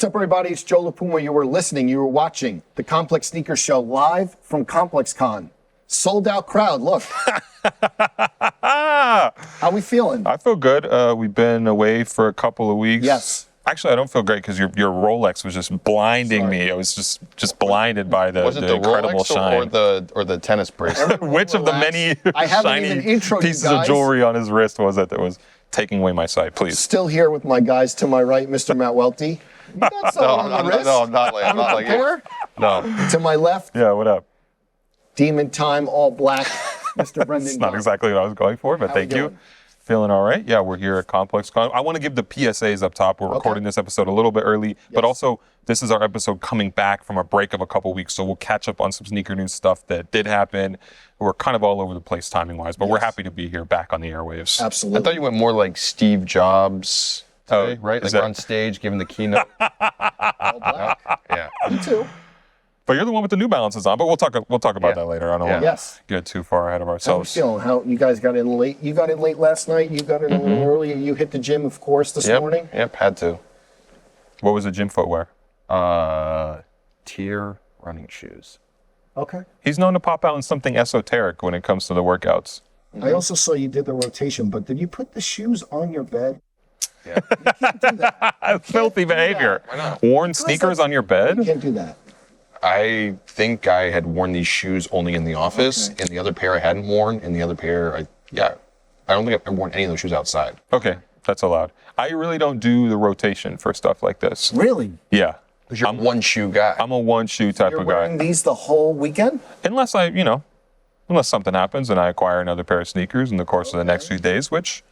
up, everybody? It's Joe La Puma. You were watching the Complex Sneaker Show live from ComplexCon. Sold out crowd. Look. How we feeling? I feel good. We've been away for a couple of weeks. Yes. Actually, I don't feel great because your Rolex was just blinding me. I was just blinded by the incredible Rolex shine. or the tennis bracelet? Which of the many shiny pieces of jewelry on his wrist was it that was taking away my sight? Please. Still here with my guys to my right, Mr. Matt Welty. You got something on the wrist? No, I'm not like it. No. To my left, Yeah, what up? Demon Time, all black, Mr. Brendan. It's not exactly what I was going for, but thank you. Feeling all right? Yeah, we're here at ComplexCon. I want to give the PSAs up top. We're recording this episode a little bit early, but also this is our episode coming back from a break of a couple weeks, so we'll catch up on some sneaker news stuff that did happen. We're kind of all over the place timing-wise, but we're happy to be here back on the airwaves. Absolutely. I thought you went more like Steve Jobs today, right? Like on stage giving the keynote. All black. Yeah. Me too. But you're the one with the New Balances on, but we'll talk about that later. I don't want to get too far ahead of ourselves. How you feeling? How you guys got in late? You got in late last night. You got in a little early. You hit the gym, of course, this morning. Yep, had to. What was the gym footwear? Tier running shoes. Okay. He's known to pop out in something esoteric when it comes to the workouts. I also saw you did the rotation, but did you put the shoes on your bed? Yeah. You can't do that. Filthy behavior. Why not? Worn sneakers on your bed? You can't do that. I think I had worn these shoes only in the office, and the other pair I hadn't worn, and the other pair, I don't think I've worn any of those shoes outside. Okay, that's allowed. I really don't do the rotation for stuff like this. Really? Yeah. Because you're a one-shoe guy. I'm a one-shoe type You're of guy. wearing these the whole weekend? Unless unless something happens and I acquire another pair of sneakers in the course of the next few days, which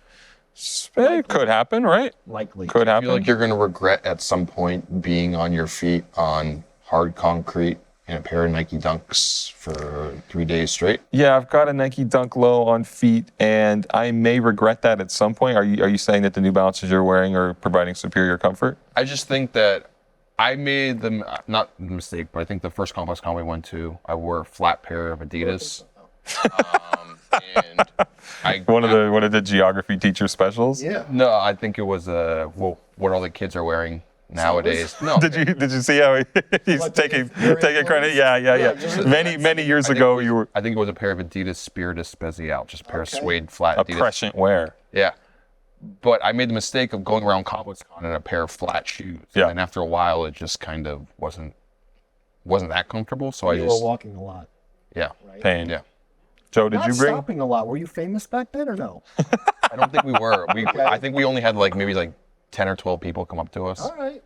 could happen, right? Likely. Could I happen. feel like you're going to regret at some point being on your feet on hard concrete in a pair of Nike Dunks for 3 days straight. Yeah, I've got a Nike Dunk Low on feet, and I may regret that at some point. Are you saying that the New Balances you're wearing are providing superior comfort? I just think that I made them, not the mistake, but I think the first ComplexCon we went to, I wore a flat pair of Adidas. And One of the geography teacher specials? Yeah. No, I think it was what all the kids are wearing nowadays. No. Did you see how he's taking credit? Yeah. Many years ago you were I think it was a pair of Adidas Spiritus Spezial, just a pair of suede flat a Adidas. prescient wear. Yeah. But I made the mistake of going around ComplexCon in a pair of flat shoes. Yeah. And after a while, it just kind of wasn't that comfortable. So You were walking a lot. yeah. Pain. Yeah. Joe, did Not you bring? stopping a lot. Were you famous back then or no? I don't think we were. I think we only had maybe 10 or 12 people come up to us. All right.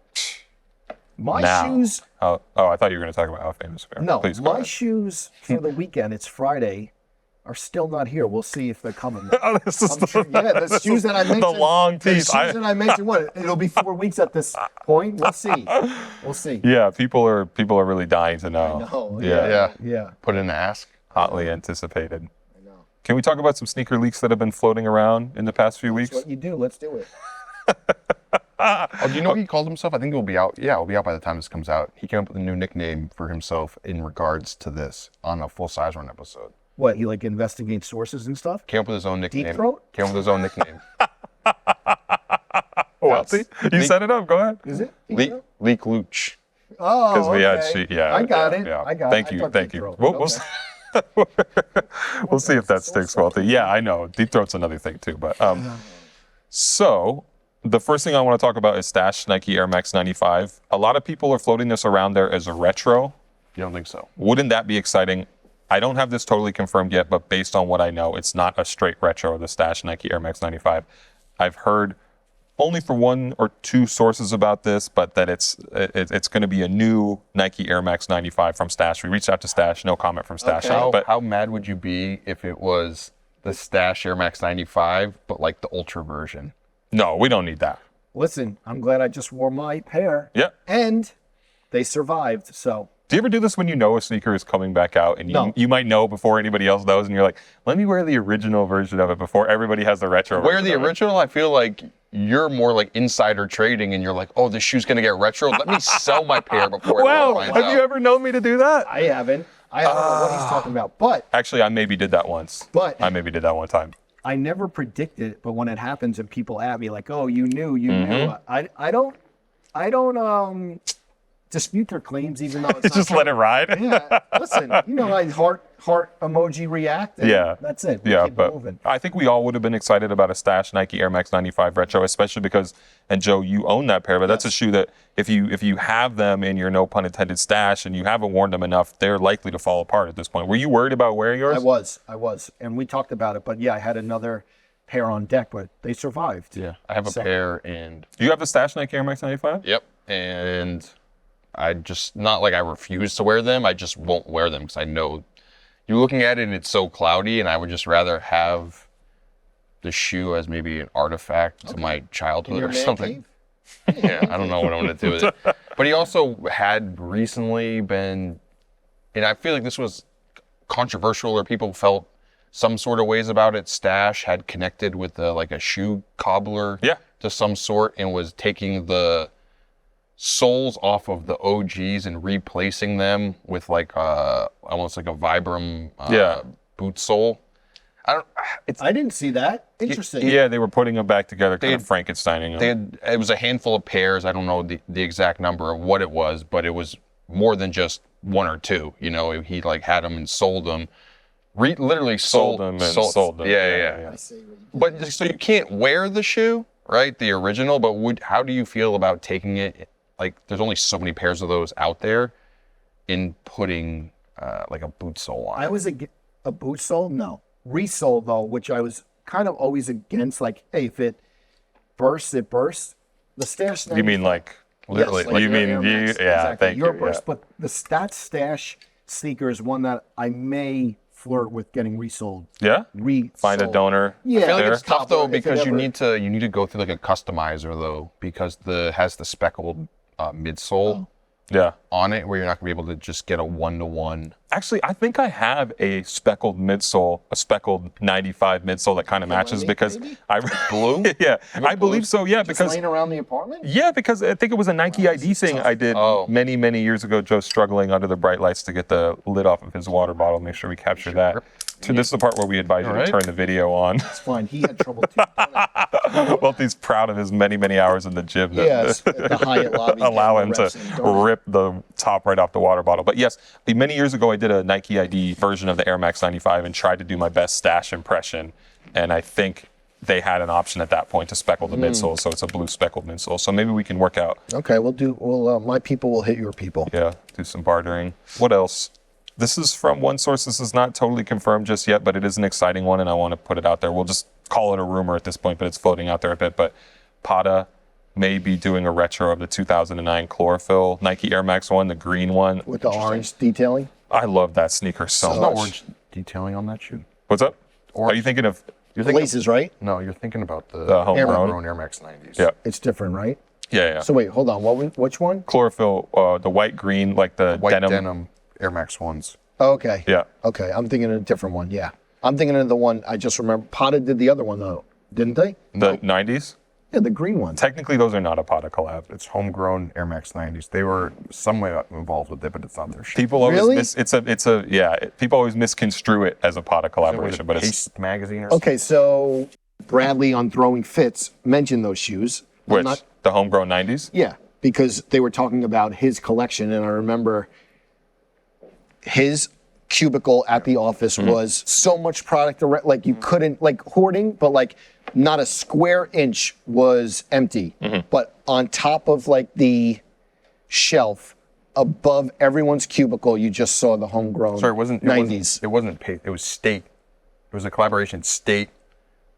My Now. shoes. Oh, I thought you were going to talk about how famous we are. No, Please go my ahead. shoes for the weekend, it's Friday, are still not here. We'll see if they're coming. Oh, this is The shoes that I mentioned. the long The piece. shoes that I mentioned, it'll be 4 weeks at this point. We'll see. We'll see. Yeah, people are really dying to know. know, Yeah. Put in the ask. Hotly anticipated. I know. Can we talk about some sneaker leaks that have been floating around in the past few weeks? That's what you do. Let's do it. Oh, do you know what he called himself? I think it will be out. Yeah, it will be out by the time this comes out. He came up with a new nickname for himself in regards to this on a full size run episode. What, he investigates sources and stuff? Came up with his own nickname. Deep throat? Came up with his own nickname. Welty? You set it up. Go ahead. Is it? Leak Louch. Oh, Because we had okay. I got it. Yeah. I got Thank it. you. I thought Thank deep you. throat. We'll see if that sticks, Welty. Yeah, I know. Deep throat's another thing too. But so the first thing I want to talk about is Stash Nike Air Max 95. A lot of people are floating this around there as a retro. You don't think so? Wouldn't that be exciting? I don't have this totally confirmed yet, but based on what I know, it's not a straight retro of the Stash Nike Air Max 95. I've heard only for one or two sources about this, but that it's going to be a new Nike Air Max 95 from Stash. We reached out to Stash, no comment from Stash. Okay. How mad would you be if it was the Stash Air Max 95, but like the Ultra version? No, we don't need that. Listen, I'm glad I just wore my pair. Yeah. And they survived, so. Do you ever do this when you know a sneaker is coming back out and No. you might know before anybody else knows and you're like, let me wear the original version of it before everybody has the retro Wear version the of it. original? I feel like you're more like insider trading and you're like, oh, this shoe's going to get retro. Let me sell my pair before Wow, everyone finds have out. you ever known me to do that? I haven't. I don't know what he's talking about. But Actually, I maybe did that once. But- I maybe did that one time. I never predicted it. But when it happens and people at me like, oh, you knew. I don't. I don't dispute their claims, even though it's Just not let true. it ride. Yeah, listen, like heart emoji react. And Yeah. that's it. We Yeah, keep but moving. I think we all would have been excited about a Stash Nike Air Max 95 Retro, especially because, and Joe, you own that pair, but that's a shoe that if you have them in your no pun intended stash and you haven't worn them enough, they're likely to fall apart at this point. Were you worried about wearing yours? I was, and we talked about it. But yeah, I had another pair on deck, but they survived. Yeah, I have a pair, and You have the Stash Nike Air Max 95? yep, and I just, not like I refuse to wear them, I just won't wear them because I know you're looking at it and it's so cloudy, and I would just rather have the shoe as maybe an artifact to my childhood Your or man something. cave? Yeah, I don't know what I'm going to do with it. But he also had recently been, and I feel like this was controversial, or people felt some sort of ways about it. Stash had connected with like a shoe cobbler to some sort, and was taking the soles off of the OGs and replacing them with like almost like a Vibram boot sole. I didn't see that. Interesting. Yeah, they were putting them back together, kind of Frankensteining them. It was a handful of pairs. I don't know the exact number of what it was, but it was more than just one or two. You know, he like had them and sold them. Literally sold them and sold them. Yeah. I see. But so you can't wear the shoe, right? The original. But how do you feel about taking it? Like, there's only so many pairs of those out there, in putting like a boot sole on. I was a boot sole, no. Resole though, which I was kind of always against. Like, hey, if it bursts, it bursts. The Stash. You mean like literally? Yes, like you your mean Air you? Max, Yeah, exactly. thank Your you. burst, Yeah. but that Stash sneaker is one that I may flirt with getting resold. Yeah? Find a donor. Yeah, I feel like there. it's tough though, If it because you ever- need to go through like a customizer though, because has the speckled midsole Yeah. on it, where you're not gonna be able to just get a 1-to-1. Actually, I think I have a speckled midsole, a speckled 95 midsole that kind of matches maybe? because Maybe? I Blue? yeah, I believe so. Yeah, Just because laying around the apartment. because I think it was a Nike ID thing I did many years ago. Joe struggling under the bright lights to get the lid off of his water bottle. Make sure we capture that. So this is the part where we advise you to turn the video on. It's fine. He had trouble too. Welty's proud of his many hours in the gym that Yes, at the Hyatt lobby. allow him getting to reps in Dunne. rip the top right off the water bottle. But yes, many years ago I did a Nike ID version of the Air Max 95 and tried to do my best Stash impression. And I think they had an option at that point to speckle the midsole, so it's a blue speckled midsole. So maybe we can work out. Okay, my people will hit your people. Yeah, do some bartering. What else? This is from one source. This is not totally confirmed just yet, but it is an exciting one, and I want to put it out there. We'll just call it a rumor at this point, but it's floating out there a bit. But Patta may be doing a retro of the 2009 Chlorophyll Nike Air Max 1, the green one. With the orange detailing. I love that sneaker so There's much. no orange detailing on that shoe. What's up? Are you thinking of You're thinking Laces, right? No, you're thinking about the homegrown? Air Max 90s. Yeah. It's different, right? Yeah. So wait, hold on. Which one? Chlorophyll, the white green, like the White denim. denim Air Max 1s. Oh, okay. Yeah. Okay, I'm thinking of a different one. Yeah, I'm thinking of the one I just remember. Patta did the other one though, didn't they? The 90s. Yeah, the green one. Technically, those are not a Patta collab. It's homegrown Air Max 90s. They were somewhat involved with it, but it's not their shit. People always Really? people always misconstrue it as a Patta collaboration, but it's Taste magazine or Okay, so Bradley on Throwing Fits mentioned those shoes. I'm which not- the homegrown 90s. Yeah, because they were talking about his collection, and I remember his cubicle at the office was so much product around, like you couldn't, like hoarding, but like not a square inch was empty. But on top of like the shelf above everyone's cubicle, you just saw the homegrown Sorry, it wasn't 90s. It wasn't Pate. It was State. It was a collaboration. State,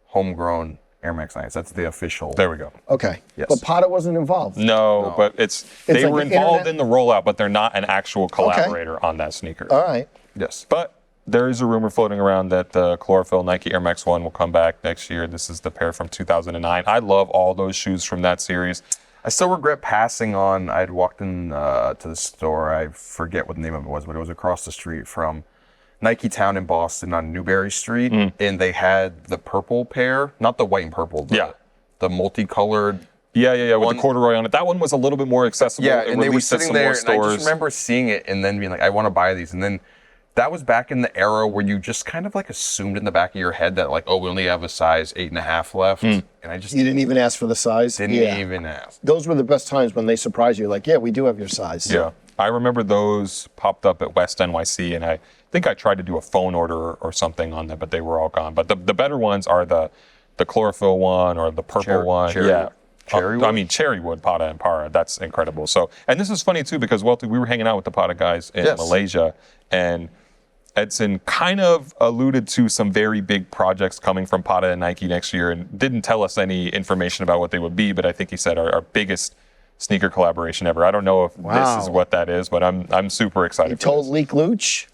homegrown Air Max 90s. That's the official. There we go. Okay, Yes. but Patta wasn't involved. No, but they like were an involved internet- in the rollout, but they're not an actual collaborator on that sneaker. All right. Yes. But there is a rumor floating around that the Chlorophyll Nike Air Max 1 will come back next year. This is the pair from 2009. I love all those shoes from that series. I still regret passing on. I'd walked in to the store. I forget what the name of it was, but it was across the street from Nike Town in Boston on Newberry Street, and they had the purple pair, not the white and purple. The multicolored. Yeah, with the corduroy on it. That one was a little bit more accessible. Yeah, It and they were released at sitting some there, more and I stores. just remember seeing it and then being like, I want to buy these. And then that was back in the era where you just kind of like assumed in the back of your head that like, oh, we only have a size 8.5 left. And I just You didn't even ask for the size? didn't even ask. Those were the best times when they surprise you. Like, yeah, we do have your size. Yeah. I remember those popped up at West NYC, and I think I tried to do a phone order or something on them, but they were all gone. But the better ones are the chlorophyll one or the purple one. Cherrywood? I mean, cherrywood, Patta, and Para. That's incredible. So, and this is funny too, because Welty, we were hanging out with the Patta guys in Malaysia, and Edson kind of alluded to some very big projects coming from Patta and Nike next year, and didn't tell us any information about what they would be, but I think he said our biggest sneaker collaboration ever. I don't know if this is what that is, but I'm super excited. You told Louch.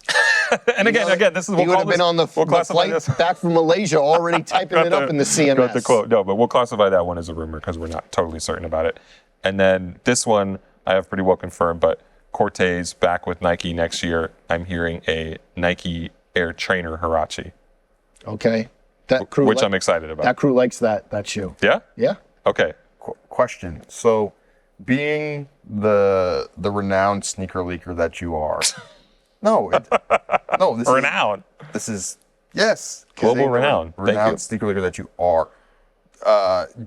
And again, this is he would have been on the flight back from Malaysia already typing it up in the CMS. Got the quote. No, but we'll classify that one as a rumor because we're not totally certain about it. And then this one I have pretty well confirmed, but Corteiz back with Nike next year. I'm hearing a Nike Air Trainer Huarache. Okay. That crew which I'm excited about. That crew likes that shoe. Yeah? Yeah. Okay. Question. So, being the renowned sneaker leaker that you are, this Renowned. Yes, Global renown. Thank you. Renowned sneaker leaker that you are.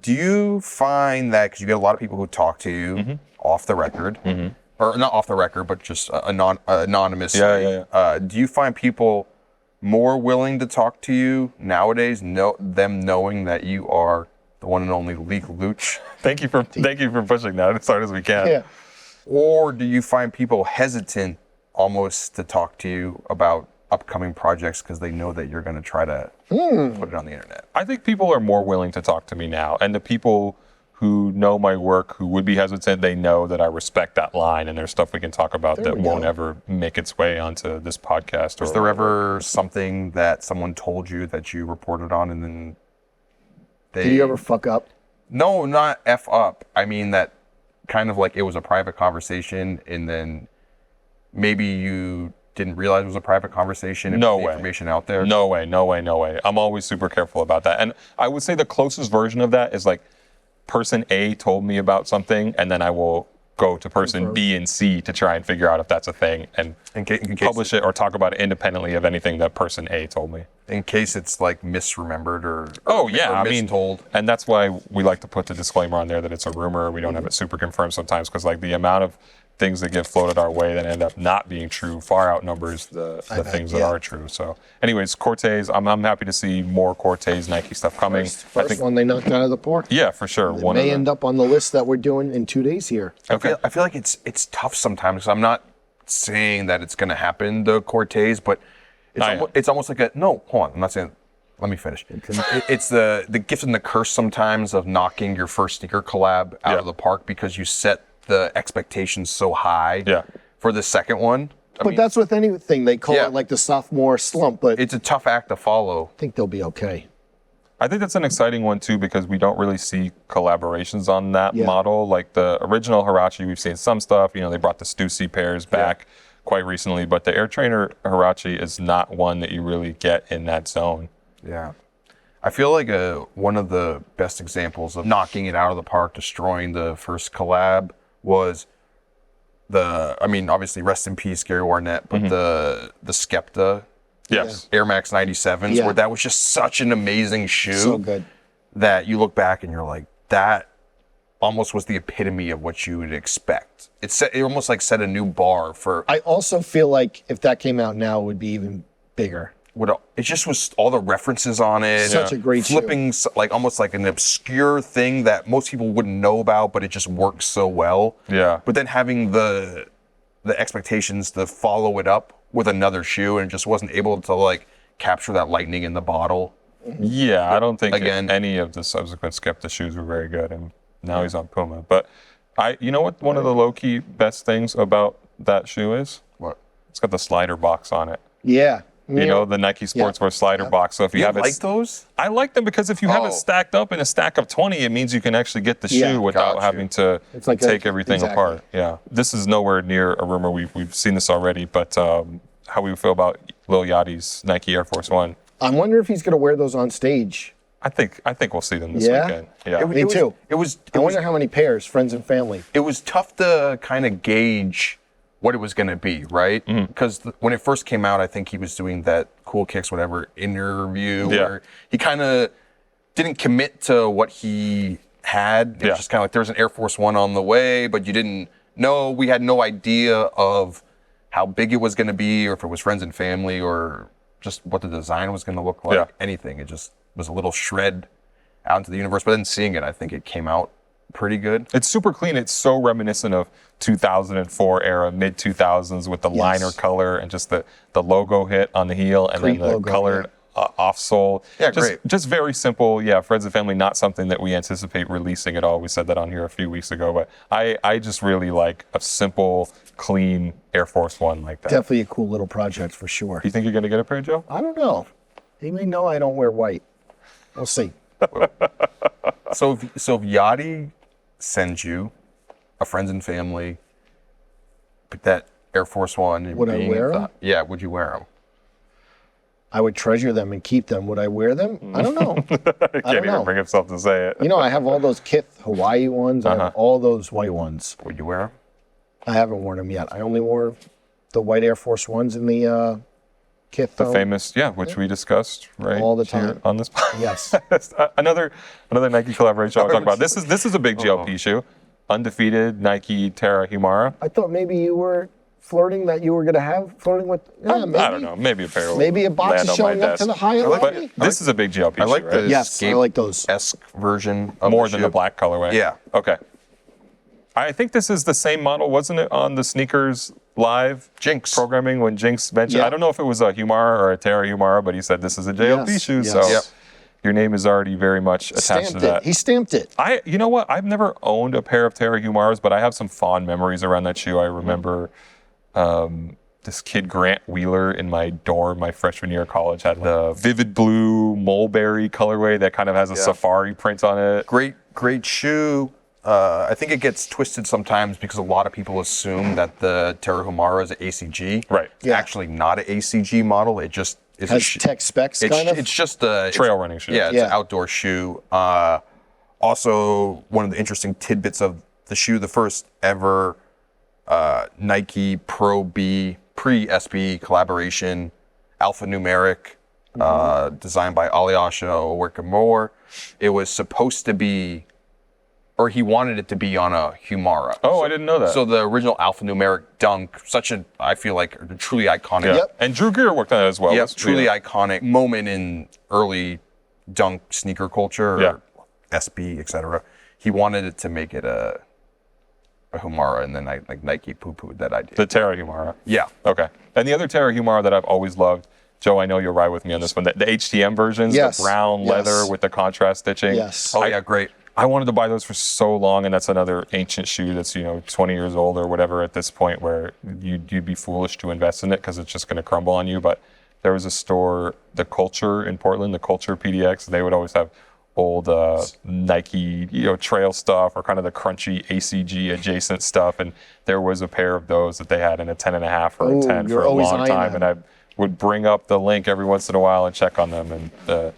Do you find that, because you get a lot of people who talk to you off the record, or not off the record, but just anonymously, do you find people more willing to talk to you nowadays, them knowing that you are the one and only Louch? Thank you for pushing that as hard as we can. Yeah. Or do you find people hesitant almost to talk to you about upcoming projects because they know that you're going to try to put it on the internet? I think people are more willing to talk to me now, and the people who know my work, who would be hesitant, they know that I respect that line, and there's stuff we can talk about that won't ever make its way onto this podcast. Was there ever something that someone told you that you reported on and then Did you ever fuck up? No, not F up. I mean that kind of like it was a private conversation and then maybe you didn't realize it was a private conversation and put the information out there? No way. I'm always super careful about that. And I would say the closest version of that is like person A told me about something, and then I will go to person B and C to try and figure out if that's a thing and publish it or talk about it independently of anything that person A told me. In case it's like misremembered or mistold. And that's why we like to put the disclaimer on there that it's a rumor. We don't have it super confirmed sometimes because like the amount of things that get floated our way that end up not being true far outnumbers the things that are true. So anyways, Corteiz, I'm happy to see more Corteiz Nike stuff coming. First one they knocked out of the park. Yeah, for sure. It may end up on the list that we're doing in 2 days here. Okay. I feel like it's tough sometimes. I'm not saying that it's going to happen, the Corteiz, but it's almost like no, hold on. I'm not saying, let me finish. It's the gift and the curse sometimes of knocking your first sneaker collab out of the park because you set the expectations so high for the second one. I mean, that's with anything. They call it like the sophomore slump, but it's a tough act to follow. I think they'll be okay. I think that's an exciting one too because we don't really see collaborations on that model. Like the original Huarache, we've seen some stuff. You know, they brought the Stussy pairs back quite recently, but the Air Trainer Huarache is not one that you really get in that zone. Yeah. I feel like one of the best examples of knocking it out of the park, destroying the first collab was obviously rest in peace Gary Warnett, but the Skepta Air Max 97s, where that was just such an amazing shoe. So good. That you look back and you're like, that almost was the epitome of what you would expect. It almost like set a new bar for... I also feel like if that came out now, it would be even bigger. It just was all the references on it. Such a great flipping, like almost like an obscure thing that most people wouldn't know about, but it just works so well. Yeah. But then having the expectations to follow it up with another shoe and just wasn't able to like capture that lightning in the bottle. Yeah, I don't think any of the subsequent Skepta shoes were very good, and now he's on Puma. But you know what? One of the low-key best things about that shoe is what? It's got the slider box on it. Yeah. You know, the Nike Sportswear slider box. So if you have it, like those? I like them because if you have it stacked up in a stack of 20, it means you can actually get the shoe without having to take everything apart. Yeah. This is nowhere near a rumor. We've seen this already, but how we feel about Lil Yachty's Nike Air Force One. I wonder if he's going to wear those on stage. I think we'll see them this weekend. Yeah. Me too. I wonder how many pairs, friends and family. It was tough to kind of gauge what it was going to be, right? Because when it first came out, I think he was doing that Cool Kicks whatever interview where he kind of didn't commit to what he had. It was just kind of like there was an Air Force One on the way, but you didn't know. We had no idea of how big it was going to be, or if it was friends and family, or just what the design was going to look like. Anything. It just was a little shred out into the universe. But then seeing it, I think it came out pretty good. It's super clean. It's so reminiscent of 2004 era, mid 2000s with the liner color and just the logo hit on the heel and then the colored off sole. Yeah, just, great. Just very simple. Yeah, friends and family, not something that we anticipate releasing at all. We said that on here a few weeks ago, but I just really like a simple, clean Air Force One like that. Definitely a cool little project for sure. Do you think you're going to get a pair, Joe? I don't know. He may know I don't wear white. We'll see. So if Yachty sends you a friends and family, pick that Air Force One. And Would I wear them? Yeah, would you wear them? I would treasure them and keep them. Would I wear them? I don't know. I can't even bring himself to say it. You know, I have all those Kith Hawaii ones. I have all those white ones. Would you wear them? I haven't worn them yet. I only wore the white Air Force Ones in the Kith. The famous, which we discussed right all the here time on this podcast. Yes. another Nike collaboration I'll talk about. This is a big GLP shoe. Undefeated Nike Terra Humara. I thought maybe you were flirting with. Yeah, maybe. I don't know. Maybe a pair. Maybe a box is showing up to the Hyatt lobby. But this is a big GLP shoe, I like right? the Yes, I like those. esque version of More the than shoe. the black colorway. Yeah. Okay. I think this is the same model, wasn't it, on the Sneakers Live Jinx programming when Jinx mentioned? Yeah. I don't know if it was a Humara or a Terra Humara, but he said this is a JLP Yes, shoe. yes. So Yep. your name is already very much attached to that. He stamped it. You know what? I've never owned a pair of Terra Humaras, but I have some fond memories around that shoe. I remember this kid, Grant Wheeler, in my dorm my freshman year of college, had the vivid blue mulberry colorway that kind of has a safari print on it. Great shoe. I think it gets twisted sometimes because a lot of people assume that the Terra Humara is an ACG. Right. It's actually not an ACG model. It just is Has tech specs, kind of. It's just a Trail running shoe. Yeah, it's an outdoor shoe. Also, one of the interesting tidbits of the shoe, the first ever Nike Pro B pre-SB collaboration, alphanumeric, designed by Alyosha Owerkamore. It was supposed to be, or he wanted it to be on a Humara. Oh, I didn't know that. So the original alphanumeric dunk, I feel like, a truly iconic. Yep. And Drew Greer worked on it as well. Yeah, Let's be truly honest. iconic moment in early dunk sneaker culture, or SB, etc. He wanted it to make it a Humara, and then Nike poo-pooed that idea. The Terra Humara. Yeah. Okay. And the other Terra Humara that I've always loved, Joe, I know you'll ride with me on this one, the HTM versions, Yes. the brown leather with the contrast stitching. Yes. Oh, yeah, great. I wanted to buy those for so long, and that's another ancient shoe that's 20 years old or whatever at this point, where you'd be foolish to invest in it because it's just going to crumble on you. But there was a store, the Culture in Portland, the Culture PDX. They would always have old Nike trail stuff or kind of the crunchy ACG adjacent stuff, and there was a pair of those that they had in a 10.5 or a 10 for a long time, and I would bring up the link every once in a while and check on them, and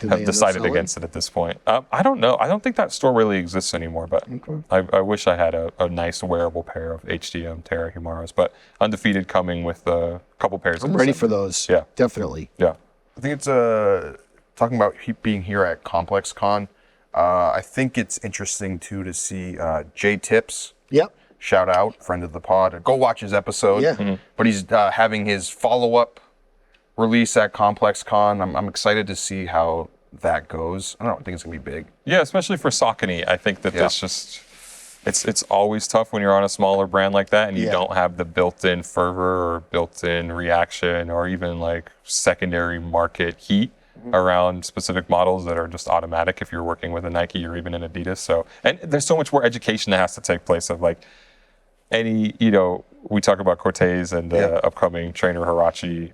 have decided against it at this point. I don't know. I don't think that store really exists anymore, but I wish I had a nice wearable pair of HTM Terra Humaras, but Undefeated coming with a couple pairs. I'm ready for those. Yeah. Definitely. Yeah. I think it's talking about being here at ComplexCon. I think it's interesting too to see Jay Tips. Yep. Shout out, friend of the pod. Go watch his episode. Yeah. But he's having his follow-up release at ComplexCon. I'm excited to see how that goes. I don't know. I think it's gonna be big. Yeah, especially for Saucony. I think that that's just it's always tough when you're on a smaller brand like that and you don't have the built-in fervor or built-in reaction or even like secondary market heat around specific models that are just automatic if you're working with a Nike or even an Adidas. So, and there's so much more education that has to take place of like any, we talk about Corteiz and the upcoming Trainer Huarache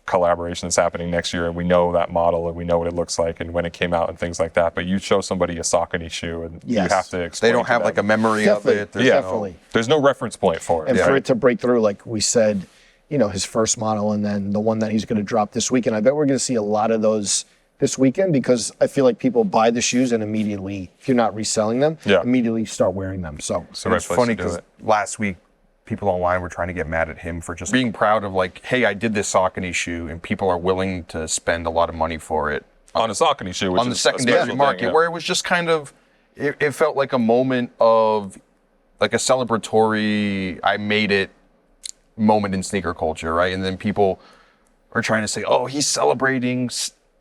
collaboration that's happening next year, and we know that model and we know what it looks like and when it came out and things like that. But you show somebody a Saucony shoe and you have to explain. They don't have like a memory of it. Definitely. There's no reference point for it. And for it to break through, like we said, his first model and then the one that he's going to drop this weekend. I bet we're going to see a lot of those this weekend because I feel like people buy the shoes and immediately, if you're not reselling them, immediately start wearing them. So it's funny because last week people online were trying to get mad at him for just being proud of like, hey, I did this Saucony shoe, and people are willing to spend a lot of money for it on a Saucony shoe, which on the is a secondary special market, thing, yeah. where it was just kind of, it felt like a moment of like a celebratory, I made it moment in sneaker culture, right? And then people are trying to say, oh, he's celebrating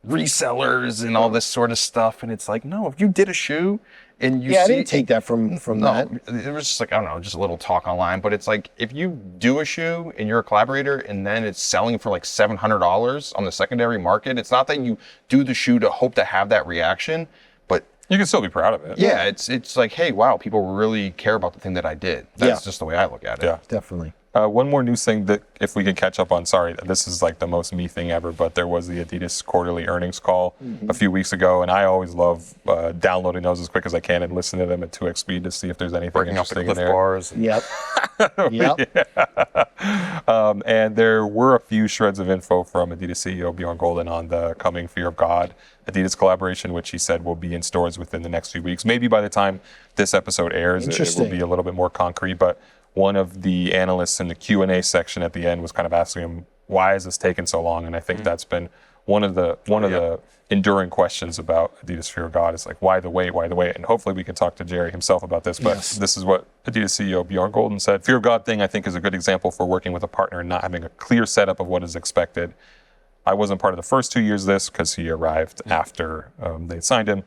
resellers and all this sort of stuff, and it's like, no, if you did a shoe and you I see, didn't take that from that. it was just like, I don't know, just a little talk online, but it's like, if you do a shoe and you're a collaborator and then it's selling for like $700 on the secondary market, it's not that you do the shoe to hope to have that reaction, but You can still be proud of it. yeah, it's like, hey, wow, people really care about the thing that I did. That's just the way I look at it. Yeah. Definitely. One more news thing that if we can catch up on, sorry, this is like the most me thing ever, but there was the Adidas quarterly earnings call a few weeks ago, and I always love downloading those as quick as I can and listen to them at 2x speed to see if there's anything Breaking up the interesting in Cliff there. Bars. Yep. And there were a few shreds of info from Adidas CEO Bjorn Gulden on the coming Fear of God Adidas collaboration, which he said will be in stores within the next few weeks. Maybe by the time this episode airs, it will be a little bit more concrete, but one of the analysts in the Q&A section at the end was kind of asking him, why is this taking so long? And I think that's been one of the enduring questions about Adidas Fear of God is like, why the wait? And hopefully we can talk to Jerry himself about this, but This is what Adidas CEO Bjorn Gulden said. Fear of God thing, I think, is a good example for working with a partner and not having a clear setup of what is expected. I wasn't part of the first 2 years of this because he arrived after they signed him.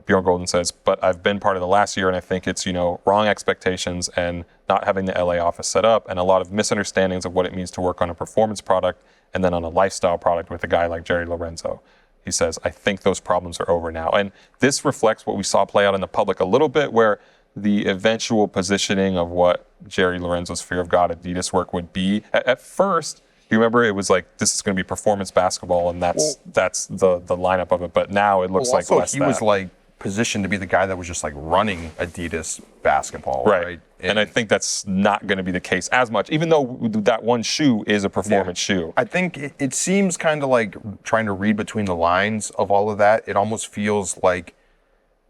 Bjorn Gulden says, but I've been part of the last year, and I think it's, wrong expectations and not having the LA office set up and a lot of misunderstandings of what it means to work on a performance product and then on a lifestyle product with a guy like Jerry Lorenzo. He says, I think those problems are over now. And this reflects what we saw play out in the public a little bit, where the eventual positioning of what Jerry Lorenzo's Fear of God Adidas work would be. At first, you remember it was like, this is going to be performance basketball, and that's the lineup of it. But now it looks like less he was like positioned to be the guy that was just like running Adidas basketball, right? And I think that's not going to be the case as much, even though that one shoe is a performance shoe. I think it seems kind of like trying to read between the lines of all of that. It almost feels like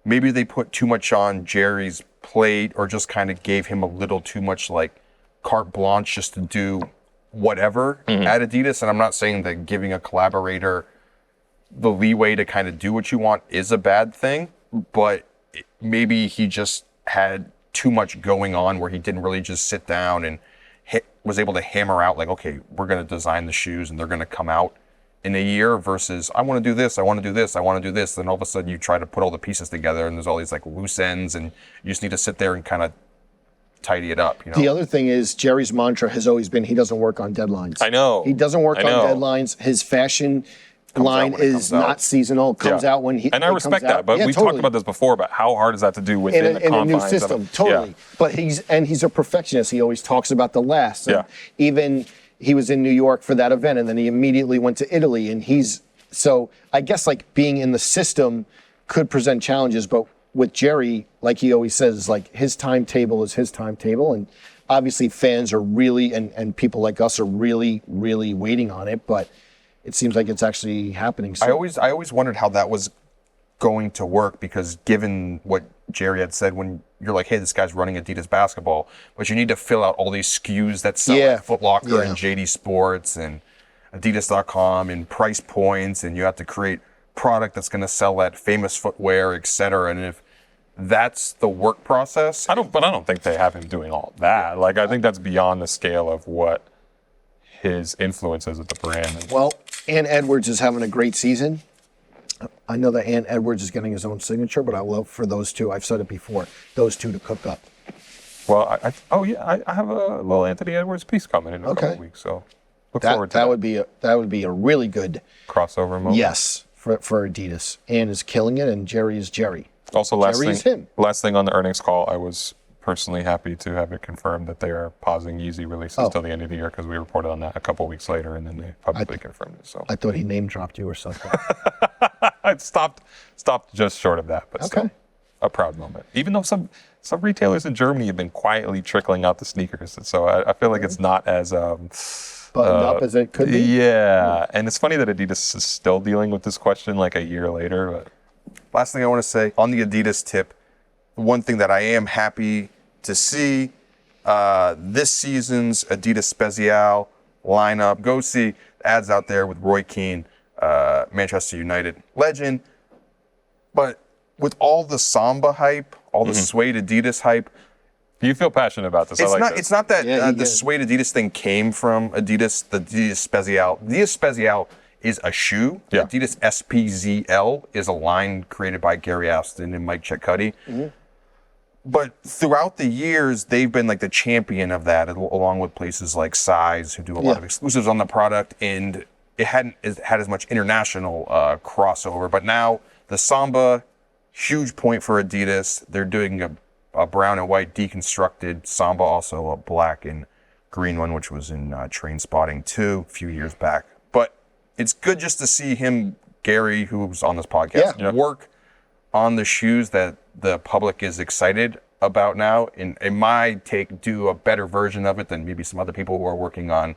maybe they put too much on Jerry's plate, or just kind of gave him a little too much like carte blanche just to do whatever at Adidas. And I'm not saying that giving a collaborator the leeway to kind of do what you want is a bad thing, but maybe he just had too much going on where he didn't really just sit down and was able to hammer out like, okay, we're going to design the shoes and they're going to come out in a year, versus I want to do this, I want to do this, I want to do this. Then all of a sudden you try to put all the pieces together and there's all these like loose ends, and you just need to sit there and kind of tidy it up. The other thing is Jerry's mantra has always been he doesn't work on deadlines. I know. He doesn't work on deadlines. His fashion line is not seasonal. It comes out when he. And I respect that, but we talked about this before about how hard is that to do within the confines in a new system. Totally. But he's a perfectionist. He always talks about the last. And even he was in New York for that event, and then he immediately went to Italy. And so I guess like being in the system could present challenges, but with Jerry, like he always says, like his timetable is his timetable, and obviously fans are really and people like us are really, really waiting on it, but it seems like it's actually happening soon. I always wondered how that was going to work, because given what Jerry had said, when you're like, hey, this guy's running Adidas basketball, but you need to fill out all these SKUs that sell at Foot Locker and JD Sports and Adidas.com and price points, and you have to create product that's going to sell at Famous Footwear, etc. And if that's the work process, I don't think they have him doing all that. Like, I think that's beyond the scale of what his influence is at the brand. Well, Ant Edwards is having a great season. I know that Ant Edwards is getting his own signature, but I love for those two, I've said it before, those two to cook up. Well, I have a little Anthony Edwards piece coming in a couple of weeks, so look forward to that. That would be a really good crossover moment. Yes, for Adidas. Ant is killing it, and Jerry is Jerry. Also, last thing on the earnings call, I was personally happy to have it confirmed that they are pausing Yeezy releases till the end of the year, because we reported on that a couple of weeks later, and then they publicly confirmed it. So I thought he name dropped you or something. I stopped just short of that, but still a proud moment. Even though some retailers in Germany have been quietly trickling out the sneakers, and so I feel like it's not as buttoned up as it could be. Yeah, and it's funny that Adidas is still dealing with this question like a year later. But last thing I want to say on the Adidas tip, one thing that I am happy to see this season's Adidas Special lineup. Go see ads out there with Roy Keane, Manchester United legend. But with all the Samba hype, all the suede Adidas hype, You feel passionate about this. I like this. it's not that Yeah, the suede Adidas thing came from Adidas, the Adidas Special. Adidas Special is a shoe. Yeah. Adidas SPZL is a line created by Gary Aston and Mike Cecchetti. But throughout the years, they've been like the champion of that, along with places like Size, who do a lot of exclusives on the product, and it hadn't had as much international crossover. But now the Samba, huge point for Adidas. They're doing a brown and white deconstructed Samba, also a black and green one, which was in Train Spotting 2 a few years back. But it's good just to see him, Gary, who's on this podcast, work on the shoes that the public is excited about now. And in my take, do a better version of it than maybe some other people who are working on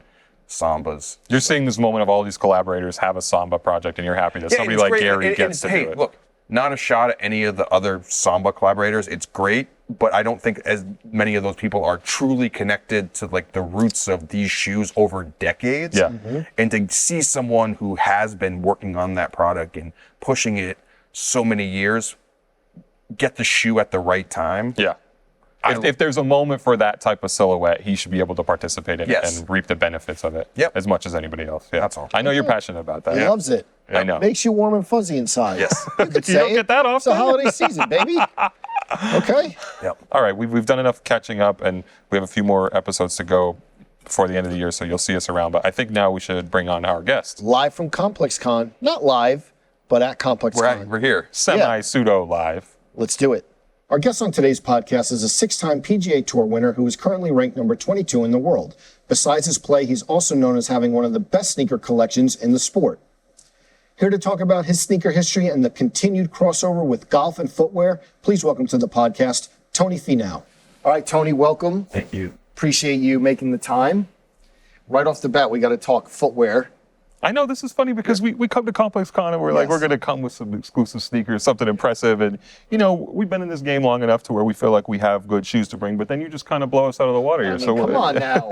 Sambas. You're seeing this moment of all these collaborators have a Samba project, and you're happy that somebody it's like great. Gary And gets to hey, do it. Look, not a shot at any of the other Samba collaborators. It's great, but I don't think as many of those people are truly connected to like the roots of these shoes over decades. Yeah. And to see someone who has been working on that product and pushing it so many years get the shoe at the right time. Yeah. If there's a moment for that type of silhouette, he should be able to participate in it Yes. and reap the benefits of it as much as anybody else. Yeah. That's all. I know you're passionate about that. He loves it. I know. Makes you warm and fuzzy inside. Yes. You could You don't say get that It's a often. holiday season, baby. Okay. All right, we've done enough catching up, and we have a few more episodes to go before the end of the year, so you'll see us around. But I think now we should bring on our guest. Live from ComplexCon. Not live, but at ComplexCon. We're here. Pseudo live. Let's do it. Our guest on today's podcast is a 6-time PGA Tour winner who is currently ranked number 22 in the world. Besides his play, he's also known as having one of the best sneaker collections in the sport. Here to talk about his sneaker history and the continued crossover with golf and footwear, please welcome to the podcast, Tony Finau. All right, Tony, welcome. Thank you. Appreciate you making the time. Right off the bat, we got to talk footwear. I know this is funny because we come to ComplexCon and we're like, we're going to come with some exclusive sneakers, something impressive. And, you know, we've been in this game long enough to where we feel like we have good shoes to bring, but then you just kind of blow us out of the water here. I mean, come on now.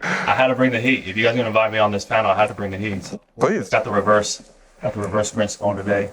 I had to bring the heat. If you guys are gonna invite me on this panel, I had to bring the heat. So Please. got the reverse Grinch going today.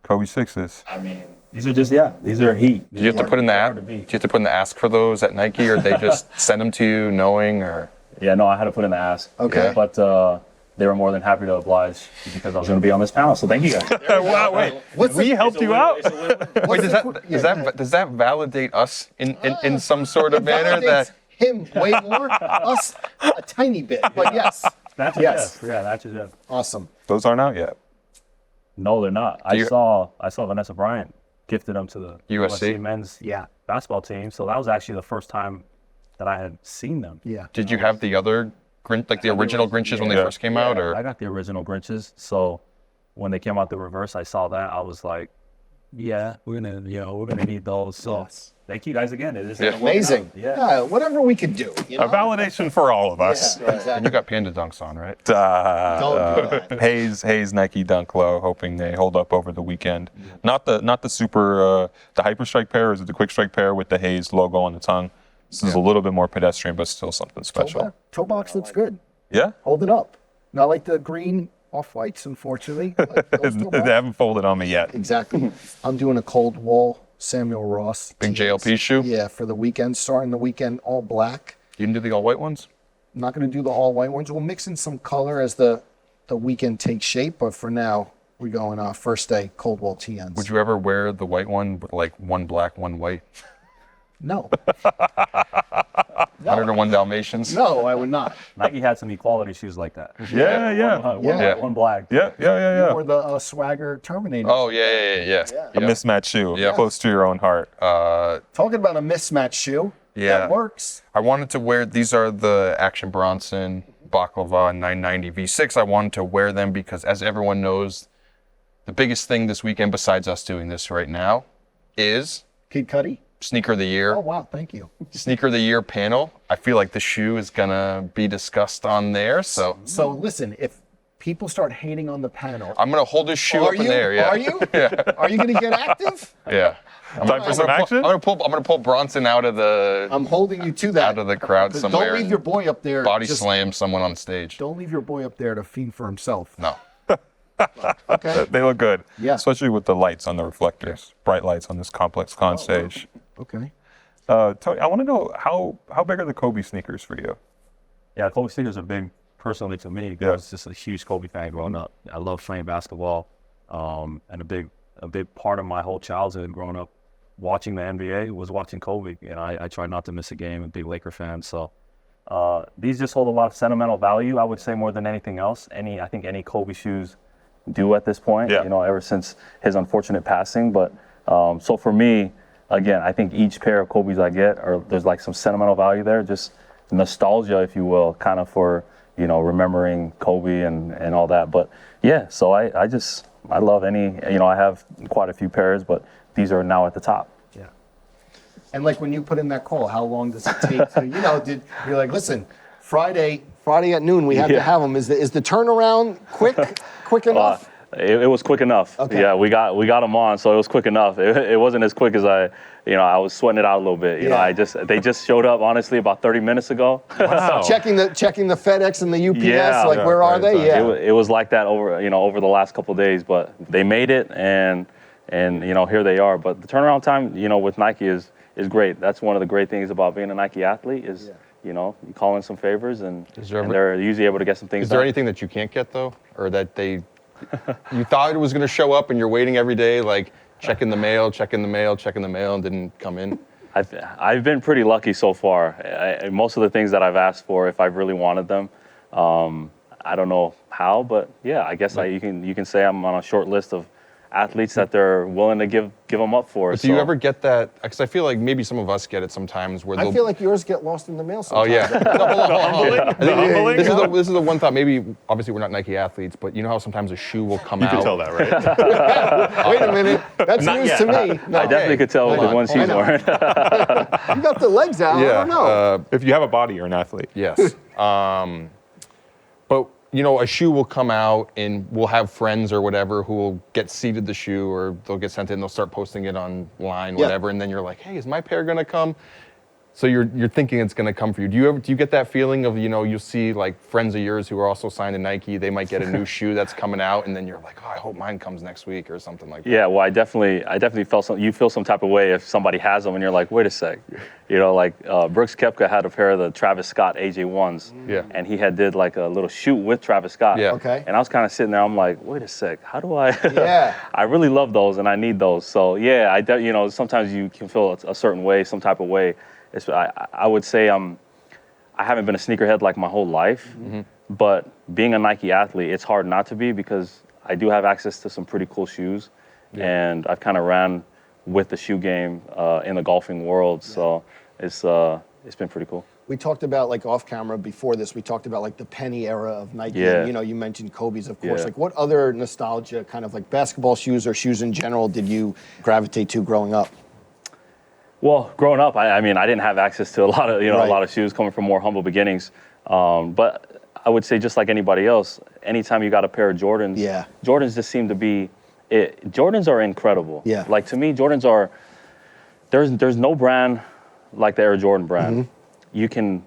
Kobe Sixes. I mean, these are heat. Do you have to put in the ask for those at Nike, or they just send them to you knowing, or? Yeah, no, I had to put in the ask. Okay. But they were more than happy to oblige because I was gonna be on this panel. So thank you guys. Wow, wait. We helped you out? Wait, does that validate us in some sort of manner? That Him way more, us a tiny bit, but yes. That's Yes. Yeah, that's just Awesome. Those aren't out yet. No, they're not. I saw Vanessa Bryant gifted them to the USC men's basketball team. So that was actually the first time that I had seen them. Yeah. Did you have the other Grinch, like the original Grinches when they first came out, or? I got the original Grinches. So when they came out the reverse, I saw that. I was like, yeah, we're gonna need those. So thank you guys again. It is Amazing. Yeah, whatever we could do. You know? A validation for all of us. Yeah, exactly. And you got Panda Dunks on, right? Don't do that. Hayes Nike Dunk Low, hoping they hold up over the weekend. Not the super the Hyper Strike pair, or is it the Quick Strike pair with the Hayes logo on the tongue? This is a little bit more pedestrian, but still something special. Toe box looks good. Yeah, Hold it up. Not like the green off-whites, unfortunately. Like those toe they box. haven't folded on me yet. Exactly. I'm doing a cold wall Samuel Ross. Big JLP shoe. Yeah, for the weekend. Starting the weekend all black. You didn't do the all white ones? I'm not going to do the all white ones. We'll mix in some color as the weekend takes shape. But for now, we're going first day cold wall TNs. Would you ever wear the white one with like one black, one white? No. 101 Dalmatians? No, I would not. Nike had some equality shoes like that. Yeah. One black. Yeah. Or the Swagger Terminator. Oh, yeah. A mismatched shoe, close to your own heart. Talking about a mismatched shoe. Yeah. That works. I wanted to wear, these are the Action Bronson Baklava 990 V6. I wanted to wear them because, as everyone knows, the biggest thing this weekend, besides us doing this right now, is Kid Cudi. Sneaker of the Year. Oh, wow. Thank you. Sneaker of the Year panel. I feel like the shoe is going to be discussed on there. So So listen, if people start hating on the panel, I'm gonna hold this shoe are up in you? the air. Yeah. Are you? Are you going to get active? Yeah. Time for some action? I'm gonna pull Bronson out of the I'm holding you to that. out of the crowd somewhere. Don't leave and your boy up there. body just- slam someone on stage. Don't leave your boy up there to fiend for himself. No. Okay. They look good. Yeah. Especially with the lights on the reflectors, bright lights on this ComplexCon stage. Okay. Tony, I want to know how big are the Kobe sneakers for you? Yeah, Kobe sneakers are big personally to me because I was just a huge Kobe fan growing up. I love playing basketball, and a big part of my whole childhood growing up watching the NBA was watching Kobe, and I try not to miss a game. I'm a big Laker fan, so these just hold a lot of sentimental value, I would say, more than anything else. I think any Kobe shoes do at this point, Yeah. ever since his unfortunate passing. But so for me, again, I think each pair of Kobe's I get, there's like some sentimental value there, just nostalgia, if you will, kind of for, remembering Kobe and all that. But yeah, so I love any, I have quite a few pairs, but these are now at the top. Yeah. And like when you put in that call, how long does it take to, you're like, listen, Friday at noon, we have to have them. Is the turnaround quick enough? It was quick enough. Okay. Yeah, we got them on, so it was quick enough. It wasn't as quick as I was sweating it out a little bit. They just showed up honestly about 30 minutes ago. Wow. Checking the FedEx and the UPS, Yeah. where are they? Yeah. It was like that over the last couple of days, but they made it, and here they are. But the turnaround time, with Nike is great. That's one of the great things about being a Nike athlete is, you call in some favors, and they're usually able to get some things Is there done. anything that you can't get though, or that you thought it was gonna show up and you're waiting every day, like checking the mail, and didn't come in? I've been pretty lucky so far. Most of the things that I've asked for, if I've really wanted them, I don't know how, but yeah, I guess you can say I'm on a short list of athletes that they're willing to give them up for. But do you ever get that? Because I feel like maybe some of us get it sometimes. Where I feel like yours get lost in the mail Oh sometimes. yeah. No, hold on. I think humbling? this is the one thought. Maybe obviously we're not Nike athletes, but you know how sometimes a shoe will come You out. can tell that, right? Wait a minute. That's news to me. No, I definitely could tell with the ones he's wearing. you got the legs out. Yeah. I don't know. If you have a body, you're an athlete. Yes. But a shoe will come out and we'll have friends or whatever who will get seeded the shoe, or they'll get sent in, they'll start posting it online, whatever, and then you're like, hey, is my pair gonna come? So you're thinking it's gonna come for you. Do you get that feeling of, you'll see like friends of yours who are also signed to Nike, they might get a new shoe that's coming out, and then you're like, oh, I hope mine comes next week or something like that. Yeah, well, I definitely felt you feel some type of way if somebody has them and you're like, wait a sec. Brooks Koepka had a pair of the Travis Scott AJ1s. Yeah. And he did like a little shoot with Travis Scott. Yeah. Okay. And I was kind of sitting there, I'm like, wait a sec, how do I? Yeah. I really love those and I need those. So yeah, sometimes you can feel a certain way, some type of way. I would say I haven't been a sneakerhead like my whole life, but being a Nike athlete, it's hard not to be because I do have access to some pretty cool shoes, and I've kind of ran with the shoe game in the golfing world, so it's been pretty cool. We talked about like off camera before this. We talked about like the penny era of Nike. Yeah. And, you mentioned Kobe's, of course. Yeah. Like what other nostalgia, kind of like basketball shoes or shoes in general, did you gravitate to growing up? Well, growing up, I mean, I didn't have access to a lot of, Right. a lot of shoes coming from more humble beginnings. But I would say just like anybody else, anytime you got a pair of Jordans, Yeah. Jordans just seem to be it. Jordans are incredible. Yeah. Like to me, Jordans are, there's no brand like the Air Jordan brand. You can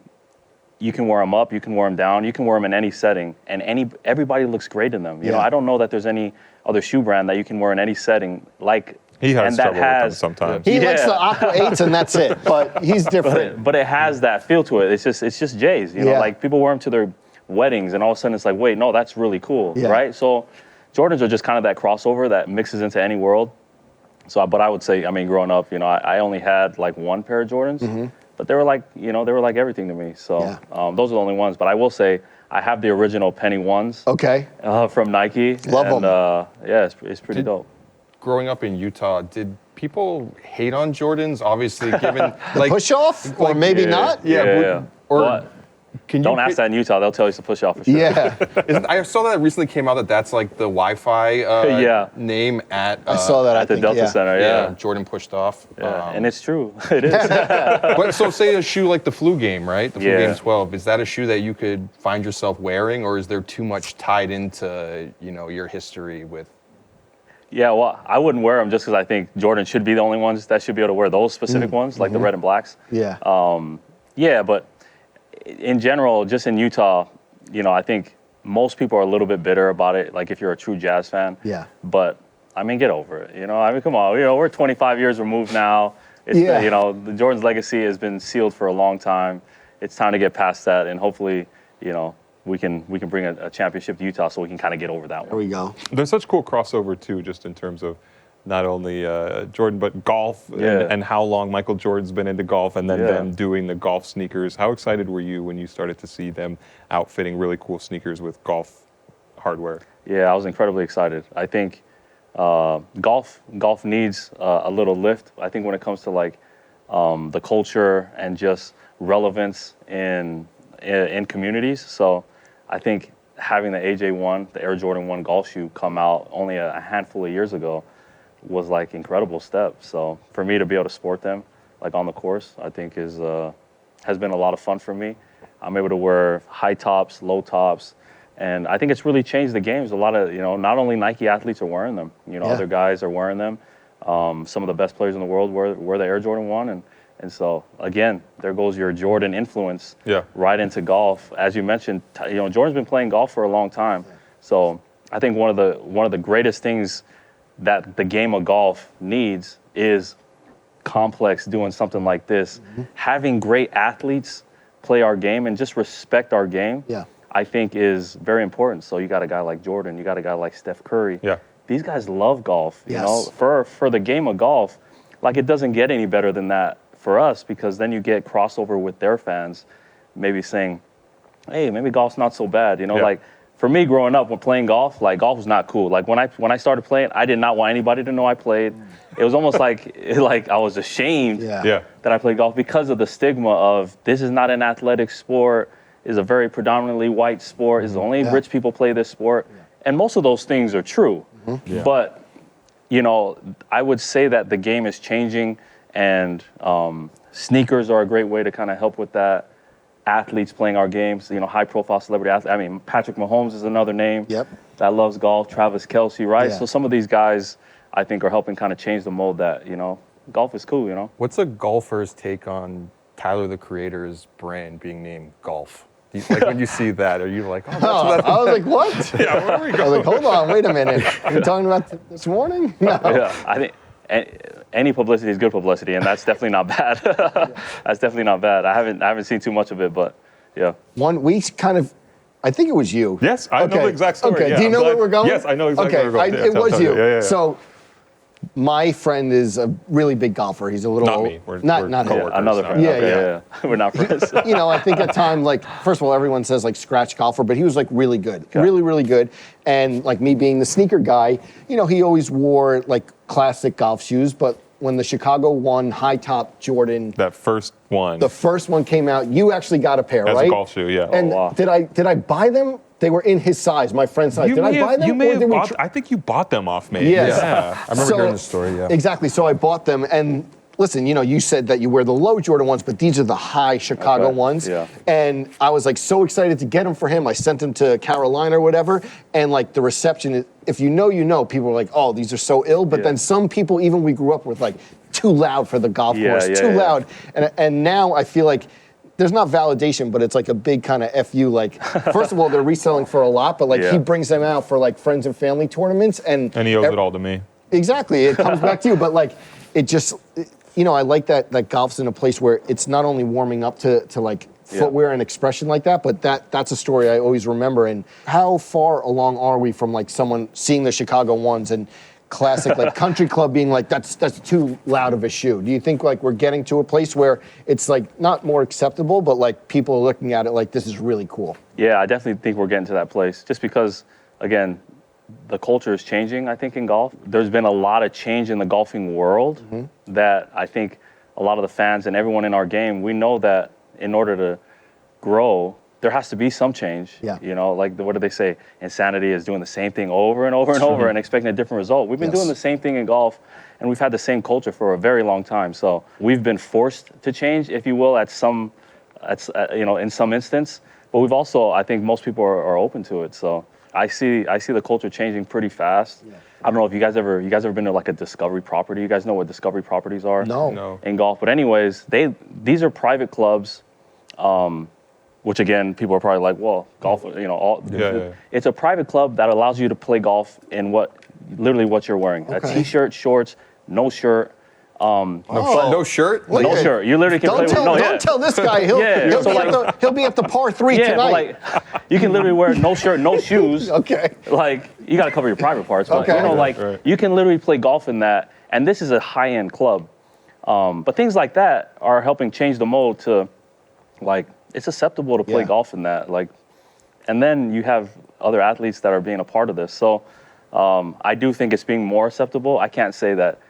wear them up, you can wear them down, you can wear them in any setting, and everybody looks great in them. You know, I don't know that there's any other shoe brand that you can wear in any setting like. He has and that trouble with them has sometimes. He likes the Aqua 8s and that's it, but he's different. But it has that feel to it. It's just J's. You know, Yeah. like people wear them to their weddings, and all of a sudden it's like, wait, no, that's really cool, Yeah. right? So Jordans are just kind of that crossover that mixes into any world. So, but I would say, I mean, growing up, I only had like one pair of Jordans, but they were like, they were like everything to me. So those are the only ones. But I will say, I have the original penny ones Okay. from Nike. Love and, 'em. Yeah, it's pretty dope. Growing up in Utah, did people hate on Jordans? Obviously, given Push off? Or maybe not? Yeah. Yeah. Or But- Don't ask that in Utah. They'll tell you to push off for sure. Yeah. I saw that it recently came out that's like the Wi-Fi Yeah. name at. I saw that At the Delta Center, yeah. Jordan pushed off. And it's true. It is. But so say a shoe like the Flu Game, right? The Flu Yeah. Game 12. Is that a shoe that you could find yourself wearing, or is there too much tied into your history with? Yeah, well, I wouldn't wear them just because I think Jordan should be the only ones that should be able to wear those specific ones, like the red and blacks. Yeah. Yeah, but in general, just in Utah, I think most people are a little bit bitter about it. Like if you're a true Jazz fan. Yeah. But I mean, get over it. Come on. We're 25 years removed now. It's Yeah. the Jordan's legacy has been sealed for a long time. It's time to get past that, and hopefully, we can bring a championship to Utah so we can kind of get over that There one. we go. There's such cool crossover too, just in terms of not only Jordan but golf and how long Michael Jordan's been into golf, and then them doing the golf sneakers. How excited were you when you started to see them outfitting really cool sneakers with golf hardware? Yeah, I was incredibly excited. I think golf needs a little lift. I think when it comes to like the culture and just relevance in communities. So I think having the AJ1, the Air Jordan 1 golf shoe come out only a handful of years ago was like incredible step. So for me to be able to sport them like on the course, I think has been a lot of fun for me. I'm able to wear high tops, low tops, and I think it's really changed the games. A lot of, not only Nike athletes are wearing them, other guys are wearing them. Some of the best players in the world wear the Air Jordan 1, and so again, there goes your Jordan influence right into golf. As you mentioned, Jordan's been playing golf for a long time. So I think one of the greatest things that the game of golf needs is Complex doing something like this. Having great athletes play our game and just respect our game, I think is very important. So you got a guy like Jordan, you got a guy like Steph Curry. Yeah. These guys love golf, for the game of golf. Like it doesn't get any better than that for us, because then you get crossover with their fans, maybe saying, hey, maybe golf's not so bad. Like for me growing up when playing golf, like golf was not cool. Like when I started playing, I did not want anybody to know I played. It was almost like I was ashamed that I played golf because of the stigma of this is not an athletic sport, is a very predominantly white sport, is only rich people play this sport. And most of those things are true. But, I would say that the game is changing, and sneakers are a great way to kind of help with that. Athletes playing our games, high profile celebrity athletes. I mean, Patrick Mahomes is another name that loves golf, Travis Kelce, right? So some of these guys, I think, are helping kind of change the mold that, golf is cool, What's a golfer's take on Tyler, the Creator's brand being named Golf? Like when you see that, are you like, oh, that's I was like, what? Yeah, where are we I was like, hold on, wait a minute. You're talking about this morning? No. Yeah, I think any publicity is good publicity, and that's definitely not bad. That's definitely not bad. I haven't seen too much of it, but yeah. We kind of, I think it was you. Yes, I know the exact story. Okay, Yeah, do you know where we're going? Yes, I know exactly where we're going. It was tell you. Yeah. So my friend is a really big golfer. He's a little Not me. We're not him. coworkers. Another friend. Yeah, Okay, yeah. We're not friends. I think at time, like, first of all, everyone says like scratch golfer, but he was like really good, really, really good. And like me being the sneaker guy, he always wore like classic golf shoes, but when the Chicago 1 high top Jordan, That first one. the first one came out, you actually got a pair, As right? a golf shoe, yeah. And wow. did I buy them? They were in his size, my friend's size. Did I buy them? You may or have did we bought, I think you bought them off me. Yes. Yeah. I remember hearing the story, yeah. Exactly. So I bought them, and listen, you said that you wear the low Jordan ones, but these are the high Chicago Okay. ones. Yeah. And I was like so excited to get them for him. I sent them to Carolina or whatever, and like the reception, if you know, people are like, oh, these are so ill. But then some people, even we grew up with, like too loud for the golf course, too loud. And now I feel like there's not validation, but it's like a big kind of FU. Like, first of all, they're reselling for a lot, but like he brings them out for like friends and family tournaments, and And he owes it all to me. Exactly, it comes back to you. But like, it just, I like that golf's in a place where it's not only warming up to like footwear and expression like that, but that's a story I always remember. And how far along are we from like someone seeing the Chicago 1s and classic like country club being like that's too loud of a shoe? Do you think like we're getting to a place where it's like not more acceptable, but like people are looking at it like this is really cool? Yeah, I definitely think we're getting to that place, just because, again, the culture is changing, I think, in golf. There's been a lot of change in the golfing world that I think a lot of the fans and everyone in our game, we know that in order to grow, there has to be some change. Yeah. You know, like what do they say? Insanity is doing the same thing over and over and over and expecting a different result. We've been doing the same thing in golf, and we've had the same culture for a very long time. So we've been forced to change, if you will, in some instance. But we've also, I think most people are open to it. So I see the culture changing pretty fast. Yeah. I don't know if you guys ever been to like a discovery property. You guys know what discovery properties are? No. In golf. But anyways, these are private clubs, which again, people are probably like, well, golf, it's a private club that allows you to play golf in literally what you're wearing. Okay. A t-shirt, shorts, no shirt. No shirt? No shirt. You literally can play with Don't tell this guy. He'll be at the par 3 tonight. But like, you can literally wear no shirt, no shoes. Okay. Like, you got to cover your private parts. But, you can literally play golf in that. And this is a high-end club. But things like that are helping change the mode to, like, it's acceptable to play golf in that. Like, and then you have other athletes that are being a part of this. So I do think it's being more acceptable. I can't say that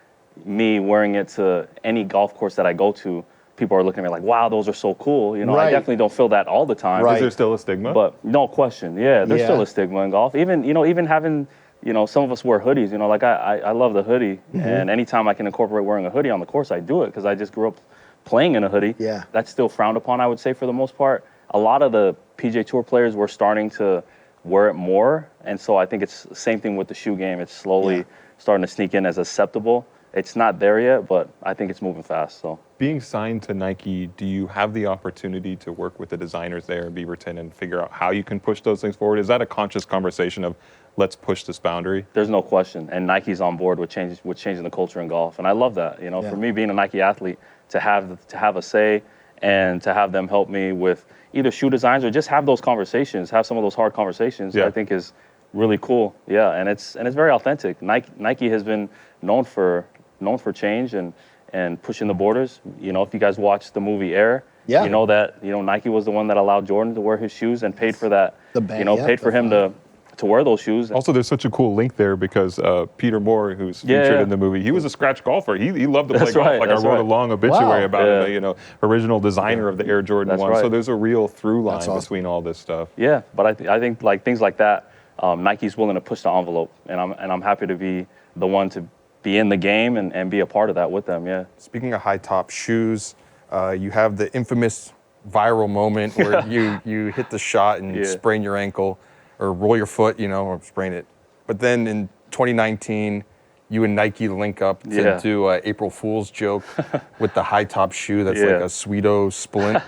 me wearing it to any golf course that I go to, people are looking at me like, wow, those are so cool. You know, I definitely don't feel that all the time. Is there still a stigma? But no question. Yeah, there's still a stigma in golf. Even having, some of us wear hoodies, like I love the hoodie. And anytime I can incorporate wearing a hoodie on the course, I do it because I just grew up playing in a hoodie. Yeah. That's still frowned upon, I would say, for the most part. A lot of the PGA Tour players were starting to wear it more. And so I think it's the same thing with the shoe game. It's slowly starting to sneak in as acceptable. It's not there yet, but I think it's moving fast. So, being signed to Nike, do you have the opportunity to work with the designers there in Beaverton and figure out how you can push those things forward? Is that a conscious conversation of let's push this boundary? There's no question, and Nike's on board with changing the culture in golf, and I love that. For me being a Nike athlete, to have a say and to have them help me with either shoe designs or just have those conversations, have some of those hard conversations, I think is really cool. Yeah, and it's very authentic. Nike has been known for change and pushing the borders. If you guys watched the movie Air, you know that Nike was the one that allowed Jordan to wear his shoes and paid for that. Paid for him to wear those shoes. Also, there's such a cool link there because Peter Moore, who's featured in the movie, he was a scratch golfer. He loved to play golf. Like I wrote a long obituary about him. Original designer of the Air Jordan 1. So there's a real through line between all this stuff. Yeah, but I think like things like that, Nike's willing to push the envelope, and I'm happy to be the one to be in the game and be a part of that with them. Yeah. Speaking of high top shoes, you have the infamous viral moment where you hit the shot and sprain your ankle or roll your foot, or sprain it. But then in 2019, you and Nike link up to do an April Fool's joke with the high top shoe that's like a Sweeto splint.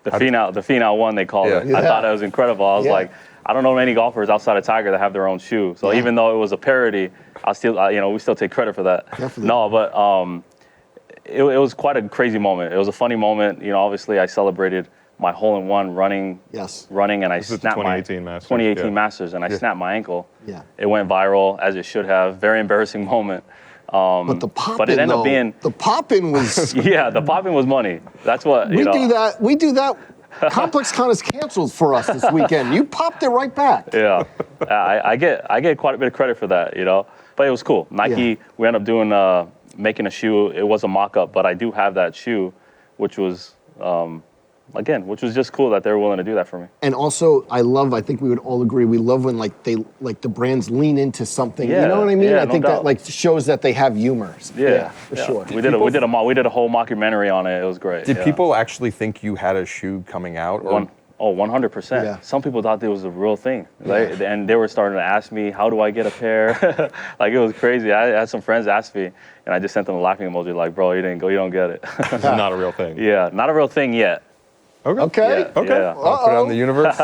The Finau one, they call it. I thought it was incredible. I was like, I don't know many golfers outside of Tiger that have their own shoe. So even though it was a parody, we still take credit for that. Definitely. No, but it was quite a crazy moment. It was a funny moment. Obviously I celebrated my hole-in-one running, and I snapped my 2018 Masters, and I snapped my ankle. Yeah. It went viral as it should have. Very embarrassing moment. But the pop-in, but it ended up being the pop-in was the pop-in was money. That's what we do that. ComplexCon is canceled for us this weekend. You popped it right back. Yeah, I get quite a bit of credit for that, But it was cool. Nike, we ended up doing making a shoe. It was a mock-up, but I do have that shoe, which was just cool that they were willing to do that for me. And also, I think we would all agree, we love when the brands lean into something. You know what I mean? I think that shows that they have humor. Yeah, for sure. We did a whole mockumentary on it. It was great. Did people actually think you had a shoe coming out? Or? 100%. Yeah. Some people thought it was a real thing. And they were starting to ask me, how do I get a pair? Like, it was crazy. I had some friends ask me, and I just sent them a laughing emoji like, bro, you don't get it. It's not a real thing. Yeah, not a real thing yet. Okay. Yeah. I'll put it on the universe.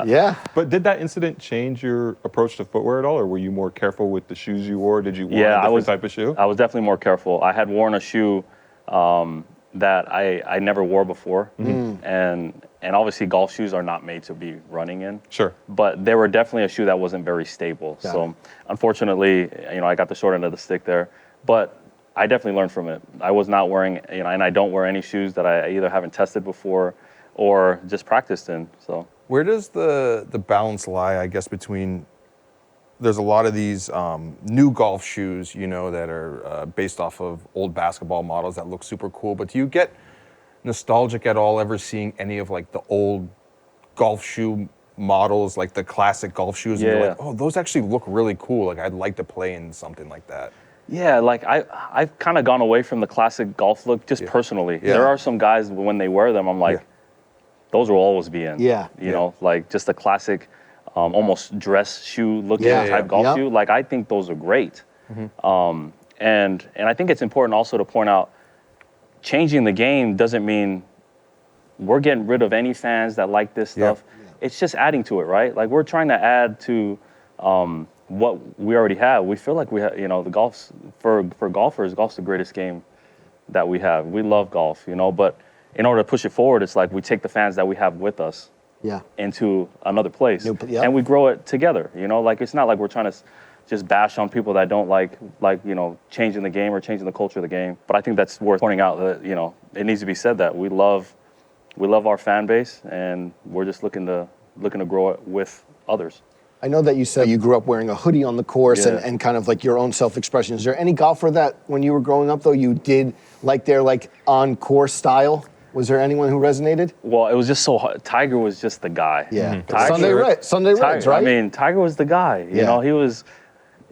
Yeah. But did that incident change your approach to footwear at all, or were you more careful with the shoes you wore? Did you wear a different type of shoe? I was definitely more careful. I had worn a shoe that I never wore before, and obviously golf shoes are not made to be running in. Sure. But they were definitely a shoe that wasn't very stable. So unfortunately, I got the short end of the stick there. But I definitely learned from it. I was not wearing, and I don't wear any shoes that I either haven't tested before or just practiced in. So where does the balance lie, I guess, between there's a lot of these new golf shoes, that are based off of old basketball models that look super cool. But do you get nostalgic at all ever seeing any of like the old golf shoe models, like the classic golf shoes, and you're like, oh, those actually look really cool. Like I'd like to play in something like that. Yeah, like I've kind of gone away from the classic golf look just personally. Yeah. There are some guys when they wear them, I'm like, those will always be in. Yeah. You know, like just a classic, almost dress shoe looking type golf shoe. Like I think those are great. And I think it's important also to point out, changing the game doesn't mean we're getting rid of any fans that like this stuff. It's just adding to it, right? Like we're trying to add to what we already have. We feel like we have, you know, the golf's for golfers, golf's the greatest game that we have. We love golf, you know, but in order to push it forward, it's like we take the fans that we have with us into another place and we grow it together, you know, like it's not like we're trying to just bash on people that don't like, you know, changing the game or changing the culture of the game. But I think that's worth pointing out that, you know, it needs to be said that we love our fan base and we're just looking to grow it with others. I know that you said you grew up wearing a hoodie on the course and kind of like your own self-expression. Is there any golfer that when you were growing up though you did like their like on-course style? Was there anyone who resonated? Well, it was just so hard. Tiger was just the guy. Yeah. Tiger, Sunday Reds, right? I mean, Tiger was the guy. You know, he was,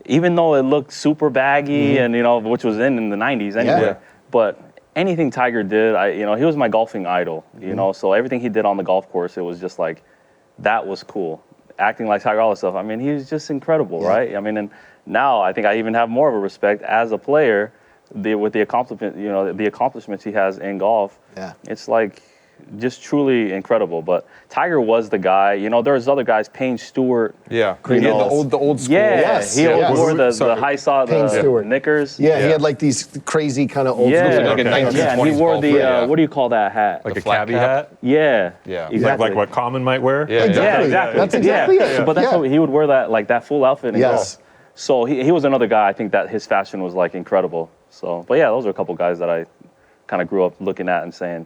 even though it looked super baggy and, you know, which was in the 90s anyway, but anything Tiger did, you know, he was my golfing idol, you know, so everything he did on the golf course, it was just like, that was cool. Acting like Tiger, all that stuff. I mean, he was just incredible, right? I mean, and now I think I even have more of a respect as a player with the accomplishment, you know, the accomplishments he has in golf. It's like just truly incredible. But Tiger was the guy. You know, there's other guys, Payne Stewart. Yeah, you know, the old school. Yeah, he wore the high saw, the knickers. Yeah, he had like these crazy kind of old school. Like a and he wore the what do you call that hat? Like a cabbie hat? Yeah. Exactly. Like what Common might wear? Yeah, exactly. That's exactly it. But that's what he would wear, that like that full outfit in golf. So he was another guy. I think that his fashion was like incredible. So, but yeah, those are a couple guys that I kind of grew up looking at and saying,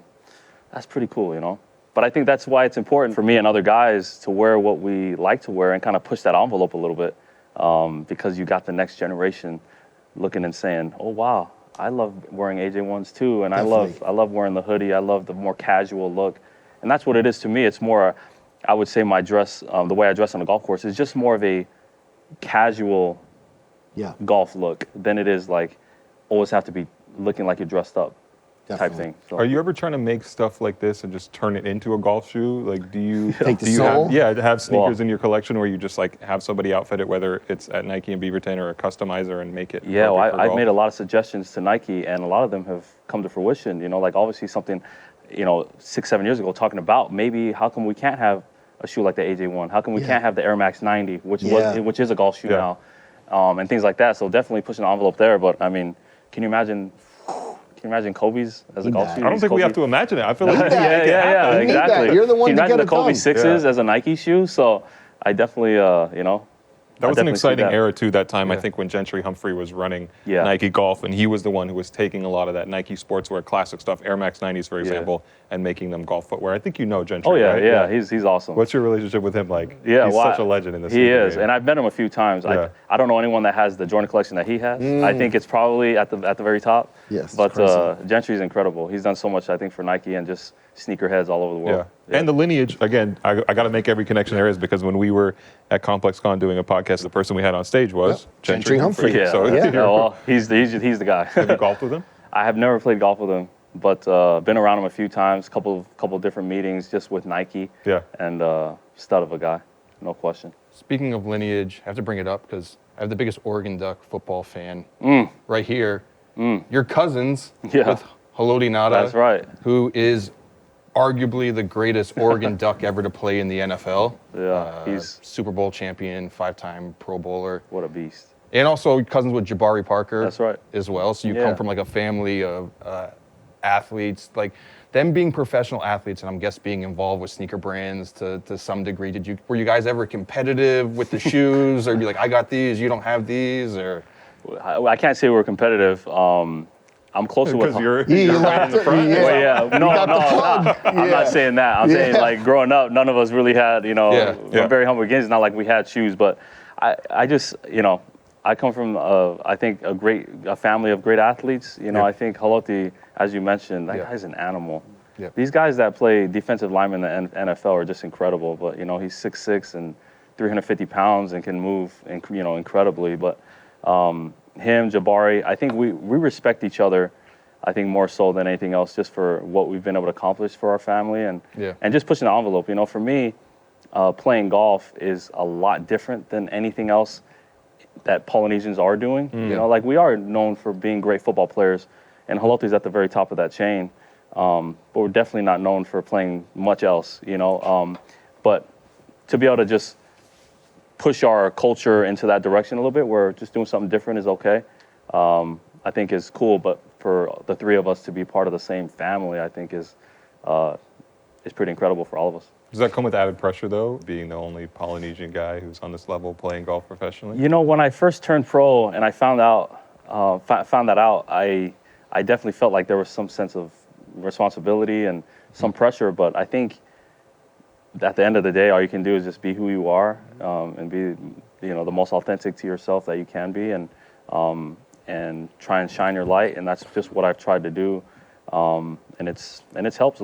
that's pretty cool, you know? But I think that's why it's important for me and other guys to wear what we like to wear and kind of push that envelope a little bit, because you got the next generation looking and saying, oh, wow, I love wearing AJ1s too, and I love wearing the hoodie. I love the more casual look. And that's what it is to me. It's more, I would say my dress, the way I dress on the golf course is just more of a casual golf look than it is like always have to be looking like you're dressed up type thing. So. Are you ever trying to make stuff like this and just turn it into a golf shoe? Like, do you have sneakers in your collection where you just like have somebody outfit it, whether it's at Nike and Beaverton or a customizer and make it? Yeah, well, I've made a lot of suggestions to Nike, and a lot of them have come to fruition. You know, like obviously something, you know, 6-7 years ago, talking about maybe how come we can't have a shoe like the AJ1? How come we can't have the Air Max 90, which is a golf shoe now, and things like that. So definitely pushing the envelope there. But I mean, can you imagine Kobe's as a golf shoe? I don't think we have to imagine it. I feel like exactly. You're the one can to you imagine get the it Kobe done. 6s as a Nike shoe? So I definitely, you know. That was an exciting era too, that time, I think, when Gentry Humphrey was running Nike Golf, and he was the one who was taking a lot of that Nike sportswear classic stuff, Air Max 90s, for example, and making them golf footwear. I think you know Gentry, right? He's awesome. What's your relationship with him like? Yeah, he's such a legend in this He is, game. and I've met him a few times. I don't know anyone that has the Jordan collection that he has. I think it's probably at the very top. Yes, but Gentry's incredible. He's done so much, I think, for Nike and just sneakerheads all over the world. And the lineage, again, I got to make every connection there is, because when we were at ComplexCon doing a podcast, the person we had on stage was Gentry Humphrey. Well, he's the guy. Have you golfed with him? I have never played golf with him, but been around him a few times, couple different meetings just with Nike. And stud of a guy, no question. Speaking of lineage, I have to bring it up because I have the biggest Oregon Duck football fan right here. Your cousins with Haloti Ngata. That's right. Who is arguably the greatest Oregon Duck ever to play in the NFL. He's Super Bowl champion, 5-time Pro Bowler. What a beast. And also cousins with Jabari Parker. That's right. As well. So you come from like a family of athletes, like them being professional athletes, and I'm guessing being involved with sneaker brands to some degree. Were you guys ever competitive with the shoes, or be like, I got these, you don't have these, or? I can't say we're competitive. I'm closer with because you're right in the front. I'm not saying that. I'm saying like growing up, none of us really had, you know, we're very humble beginnings. It's not like we had shoes, but I just, you know, I come from I think a family of great athletes. You know, I think Haloti, as you mentioned, that guy's an animal. Yep. These guys that play defensive linemen in the NFL are just incredible. But you know, he's 6'6" and 350 pounds and can move, incredibly. But him, Jabari, I think we respect each other. I think more so than anything else, just for what we've been able to accomplish for our family and just pushing the envelope. You know, for me, playing golf is a lot different than anything else that Polynesians are doing. You know, like we are known for being great football players, and Haloti's at the very top of that chain. But we're definitely not known for playing much else. You know, but to be able to just push our culture into that direction a little bit, where just doing something different is okay. I think is cool, but for the three of us to be part of the same family, I think is pretty incredible for all of us. Does that come with added pressure, though, being the only Polynesian guy who's on this level playing golf professionally? You know, when I first turned pro and I found that out, I definitely felt like there was some sense of responsibility and some pressure. But I think at the end of the day, all you can do is just be who you are and be, the most authentic to yourself that you can be, and try and shine your light. And that's just what I've tried to do. And it's helped. A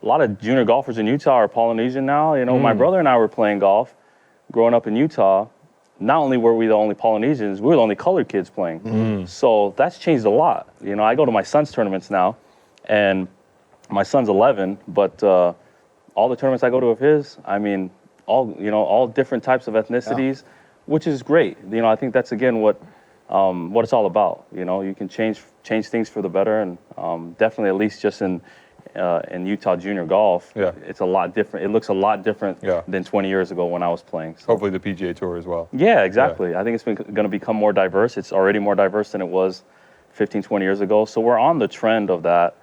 lot of junior golfers in Utah are Polynesian now. You know, my brother and I were playing golf growing up in Utah. Not only were we the only Polynesians, we were the only colored kids playing. So that's changed a lot. You know, I go to my son's tournaments now, and my son's 11, but all the tournaments I go to of his, I mean, all different types of ethnicities, which is great. You know, I think that's again what it's all about. You know, you can change things for the better, and definitely at least just in Utah junior golf, it's a lot different. It looks a lot different than 20 years ago when I was playing. So. Hopefully the PGA Tour as well. Yeah, exactly. I think it's going to become more diverse. It's already more diverse than it was 15, 20 years ago. So we're on the trend of that,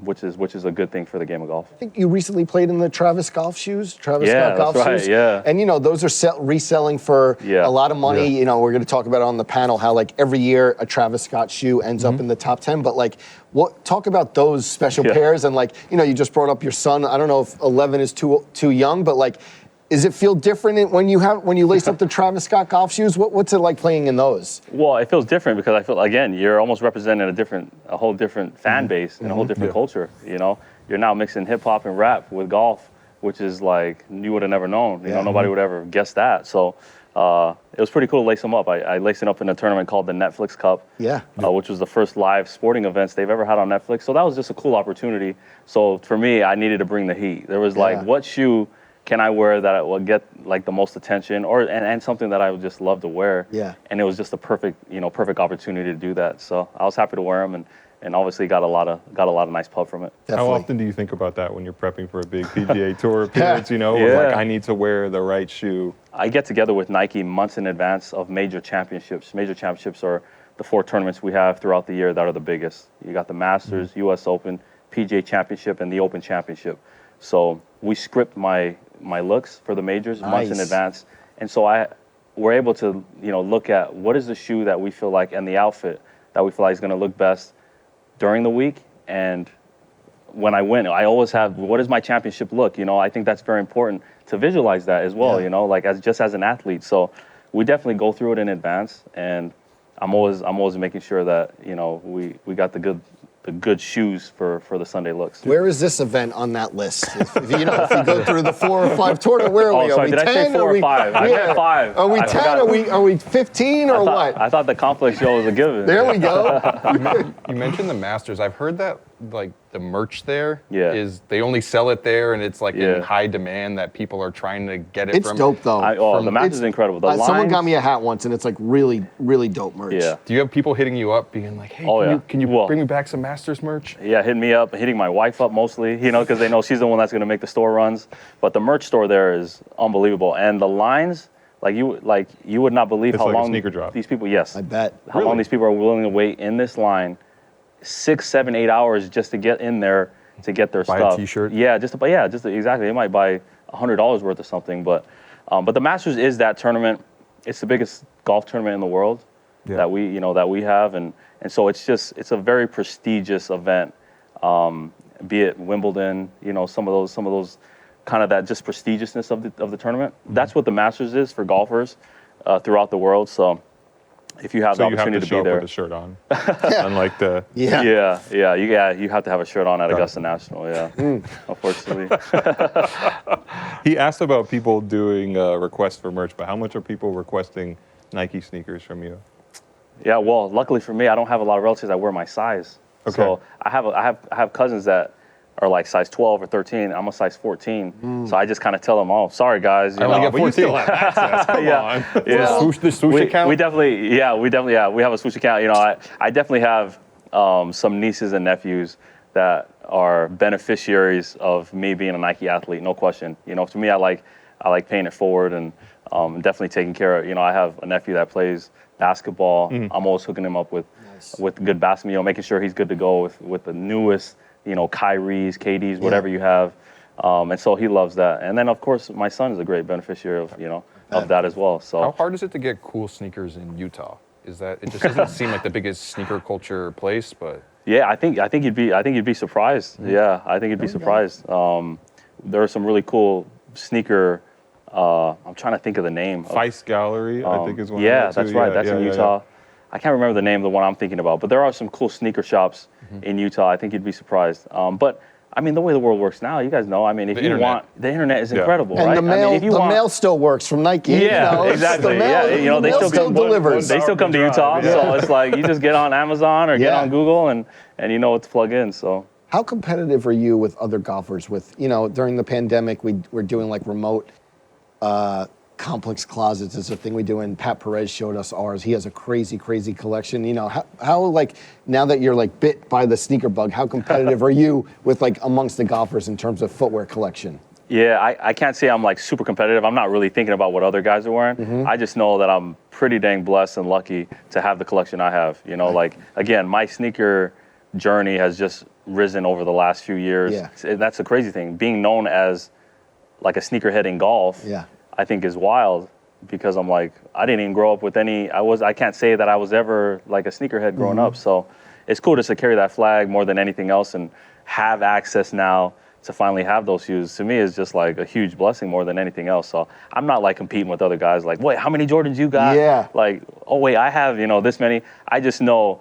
which is a good thing for the game of golf. I think you recently played in the Travis golf shoes. Travis Scott golf right, shoes. Yeah. And those are reselling for a lot of money. Yeah. You know, we're going to talk about it on the panel how like every year a Travis Scott shoe ends up in the top 10. But like, talk about those special pairs, and like, you just brought up your son. I don't know if 11 is too young, but like, does it feel different when you lace up the Travis Scott golf shoes? What's it like playing in those? Well, it feels different because I feel, again, you're almost representing a whole different fan base and a whole different culture. You know, you're now mixing hip hop and rap with golf, which is like you would have never known. You know, nobody would ever guess that. So it was pretty cool to lace them up. I laced it up in a tournament called the Netflix Cup, which was the first live sporting events they've ever had on Netflix. So that was just a cool opportunity. So for me, I needed to bring the heat. There was like, what shoe can I wear that will get like the most attention, and something that I would just love to wear? And it was just a perfect opportunity to do that. So I was happy to wear them, and obviously got a lot of nice pub from it. Definitely. How often do you think about that when you're prepping for a big PGA Tour appearance? Like I need to wear the right shoe. I get together with Nike months in advance of major championships. Major championships are the 4 tournaments we have throughout the year that are the biggest. You got the Masters, U.S. Open, PGA Championship, and the Open Championship. So we script my looks for the majors months in advance, and so we're able to look at what is the shoe that we feel like and the outfit that we feel like is going to look best during the week. And when I win, I always have what is my championship look. I think that's very important to visualize that as well. Like as an athlete. So we definitely go through it in advance, and I'm always making sure that we got the good shoes for the Sunday looks. Where is this event on that list? If you go through the 4 or 5 tournament, where are we? Sorry, are we did 10? I say 4 or 5? I meant 5. Are we 10? Are we 15 or what? I thought the complex show was a given. There we go. You mentioned the Masters. I've heard that like the merch there is they only sell it there, and it's like in high demand that people are trying to get it It's from. dope though. The match is incredible. The someone lines, got me a hat once, and it's like really, really dope merch. Yeah. Do you have people hitting you up being like, hey, can you bring me back some Masters merch? Yeah, hitting me up, hitting my wife up mostly, because they know she's the one that's going to make the store runs. But the merch store there is unbelievable, and the lines, you would not believe It's how like a long sneaker drop. these people. Yes, I bet. How long these people are willing to wait in this line, 6, 7, 8 hours just to get in there to get their Buy stuff. a T-shirt. Yeah, exactly. They might buy $100 worth of something, but the Masters is that tournament. It's the biggest golf tournament in the world that we have, and so it's a very prestigious event. Be it Wimbledon, some of those kind of that just prestigiousness of the tournament. That's what the Masters is for golfers throughout the world. So if you have So the you have opportunity to to show be up there. with a shirt on, unlike the. You have to have a shirt on at Augusta National. Yeah, unfortunately. He asked about people doing requests for merch, but how much are people requesting Nike sneakers from you? Yeah, well, luckily for me, I don't have a lot of relatives that wear my size. Okay. So I have cousins that are like size 12 or 13. I'm a size 14. So I just kind of tell them, oh, sorry guys. You only know. get But you still 14. have access. Come on. The swoosh account? We definitely have a swoosh account. You know, I definitely have some nieces and nephews that are beneficiaries of me being a Nike athlete, no question. You know, to me, I like paying it forward and definitely taking care of. You know, I have a nephew that plays basketball. I'm always hooking him up with good basketball. You know, making sure he's good to go with the newest. You know, Kyrie's, KD's, whatever you have. And so he loves that. And then, of course, my son is a great beneficiary of that as well. So How hard is it to get cool sneakers in Utah? Is that it just doesn't seem like the biggest sneaker culture place, but yeah, I think you'd be surprised. Yeah, I think you'd be surprised. There are some really cool sneaker. I'm trying to think of the name. Feist Gallery, I think is one. Yeah, of them that's too. right. That's in Utah. I can't remember the name of the one I'm thinking about, but there are some cool sneaker shops in Utah. I think you'd be surprised. But I mean, the way the world works now, you guys know. I mean, if you want, the internet is incredible, And right? the mail, I mean, if you want, mail still works from Nike. yeah, you know, exactly. The mail, Yeah, you know, the mail still delivers. They still come to Utah, so it's like you just get on Amazon or get on Google, and you know what to plug in. So. How competitive are you with other golfers? With during the pandemic, we're doing like remote complex closets is a thing we do, and Pat Perez showed us ours. He has a crazy collection. You know, how like now that you're like bit by the sneaker bug, how competitive are you with like amongst the golfers in terms of footwear collection? Yeah, I can't say I'm like super competitive. I'm not really thinking about what other guys are wearing. I just know that I'm pretty dang blessed and lucky to have the collection I have. You know, like again, my sneaker journey has just risen over the last few years. Yeah. That's the crazy thing. Being known as like a sneakerhead in golf. Yeah. I think is wild because I'm like, I didn't even grow up with any, I can't say that I was ever like a sneakerhead growing up. So it's cool just to carry that flag more than anything else and have access now to finally have those shoes. To me is just like a huge blessing more than anything else. So I'm not like competing with other guys like, wait, how many Jordans you got? Yeah. Like, oh wait, I have, this many. I just know,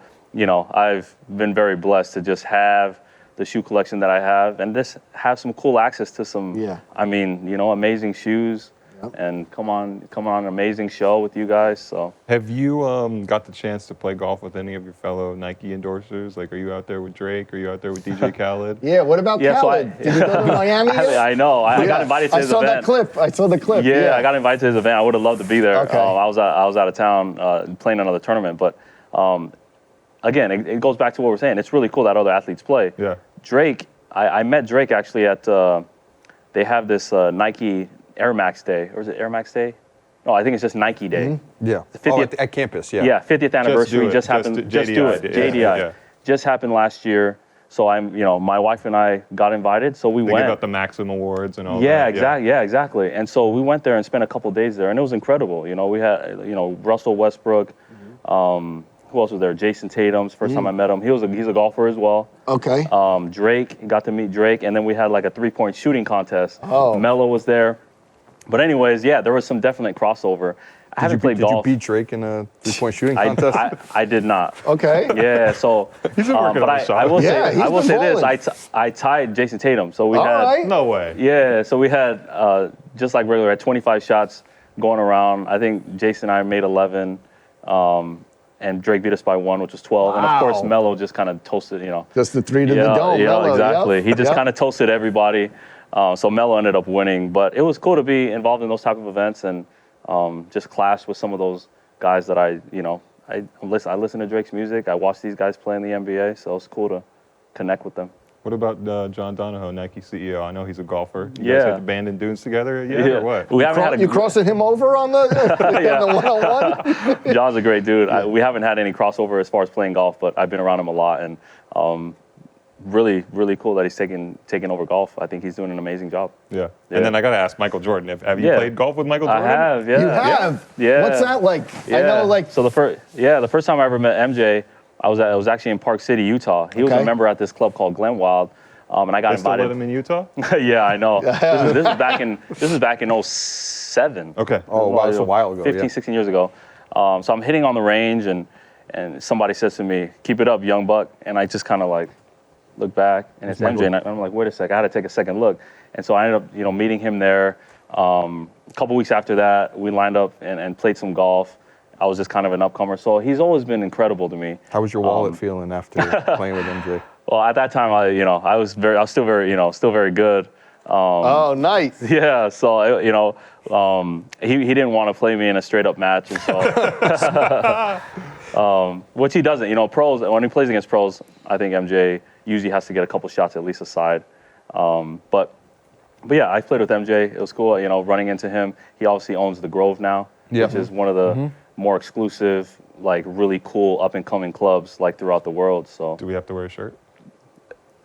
I've been very blessed to just have the shoe collection that I have and just have some cool access to some, amazing shoes. And come on an amazing show with you guys. So have you got the chance to play golf with any of your fellow Nike endorsers? Like, are you out there with Drake? Are you out there with DJ Khaled? Yeah. What about Khaled? Did you go to Miami? I know. I got invited to his event. I saw the clip. Yeah, I got invited to his event. I would have loved to be there. Okay. I was out of town playing another tournament, but again, it goes back to what we're saying. It's really cool that other athletes play. Yeah. Drake, I met Drake actually at. They have this Nike Air Max Day, or is it Air Max Day? No, I think it's just Nike Day. yeah, The 50th at campus, yeah. Yeah, 50th anniversary just happened. Just do it. JDI. JDI just happened last year. So my wife and I got invited, so we They went. give out the Maxim awards and all Yeah, that. exactly. Yeah, exactly. And so we went there and spent a couple days there, and it was incredible. We had Russell Westbrook. Who else was there? Jason Tatum's first time I met him. He's a golfer as well. Okay. Drake, got to meet Drake, and then we had like a 3-point shooting contest. Oh. Melo was there. But anyways, yeah, there was some definite crossover. I haven't played golf. Did you beat Drake in a 3-point shooting contest? I did not. Okay. Yeah, so He's been working but on the shot. I will Yeah, say he's I will been say this. balling. I tied Jason Tatum. So we All had right. No way. yeah, so we had just like regular, had 25 shots going around. I think Jason and I made 11. And Drake beat us by 1, which was 12. And of course, Wow. Melo just kind of toasted, Just the three to the dome. Yeah, Melo, exactly. yep. He just Yep. kind of toasted everybody. So Melo ended up winning. But it was cool to be involved in those type of events and just clash with some of those guys that I listen to Drake's music. I watch these guys play in the NBA, so it's cool to connect with them. What about John Donahoe, Nike CEO? I know he's a golfer. You Yeah. guys had the band in dunes together yet, or what? We haven't had a You crossing him over on the one-on-one? John's a great dude. We haven't had any crossover as far as playing golf, but I've been around him a lot, and really, really cool that he's taking over golf. I think he's doing an amazing job. Yeah. Yeah. And then I got to ask Michael Jordan, have you Yeah. played golf with Michael I Jordan? have, yeah. You have? Yeah. What's that like? I know, like, So the first time I ever met MJ, I was actually in Park City, Utah. He was Okay. a member at this club called Glenwild, and I got They still invited. live in Utah? Yeah, I know. This is back in 07. Okay. Oh, wow, that's a while ago, 15, yeah. 16 years ago. So I'm hitting on the range, and somebody says to me, "Keep it up, young buck," and I just kind of like look back, and it's MJ, and I'm like, "Wait a sec, I had to take a second look," and so I ended up, meeting him there. A couple weeks after that, we lined up and played some golf. I was just kind of an upcomer, so he's always been incredible to me. How was your wallet feeling after playing with MJ? Well, at that time, I was still very good. Oh, nice. Yeah, so he didn't want to play me in a straight up match, and so which he doesn't. Pros, when he plays against pros, I think MJ usually has to get a couple shots at least aside. But yeah, I played with MJ. It was cool. Running into him. He obviously owns the Grove now, which is one of the more exclusive, like really cool up and coming clubs like throughout the world. So Do we have to wear a shirt?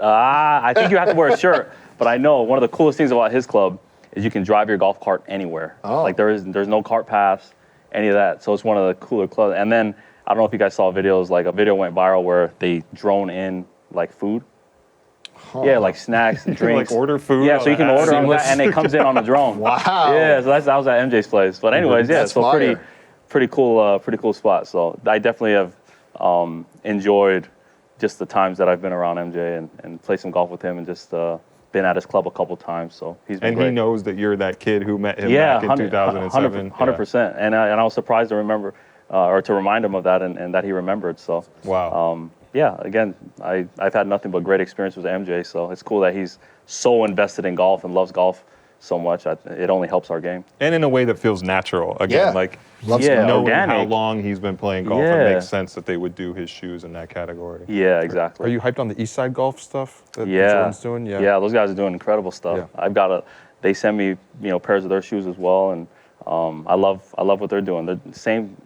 I think you have to wear a shirt, but I know one of the coolest things about his club is you can drive your golf cart anywhere. Oh. Like there's no cart paths, any of that. So it's one of the cooler clubs. And then I don't know if you guys saw videos, like a video went viral where they drone in like food. Yeah, like snacks, drinks. Like order food. Yeah, on so you the can app. order on that, and it comes in on the drone. Wow. Yeah, so that was at MJ's place. But anyways, yeah, That's so fire. pretty cool spot. So I definitely have enjoyed just the times that I've been around MJ and played some golf with him, and just been at his club a couple times. So he's been And great. he knows that you're that kid who met him back in 2007. 100%. And I was surprised to remember, or to remind him of that, and that he remembered. So Wow. yeah, again, I've had nothing but great experience with MJ, so it's cool that he's so invested in golf and loves golf so much. It only helps our game. And in a way that feels natural. Again, Yeah. like Yeah, knowing how organic. long he's been playing golf, Yeah. it makes sense that they would do his shoes in that category. Yeah, exactly. Are you hyped on the Eastside Golf stuff that Yeah. Jordan's doing? Yeah, those guys are doing incredible stuff. Yeah. They send me, pairs of their shoes as well, and I love what they're doing. They're same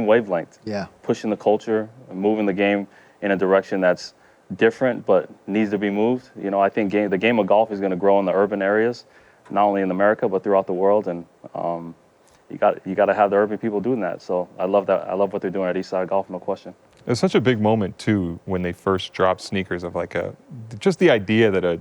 wavelength. Yeah. Pushing the culture, moving the game in a direction that's different but needs to be moved. I think the game of golf is going to grow in the urban areas, not only in America but throughout the world, and you got to have the urban people doing that. So I love that. I love what they're doing at Eastside Golf, no question. It's such a big moment too when they first dropped sneakers of just the idea that a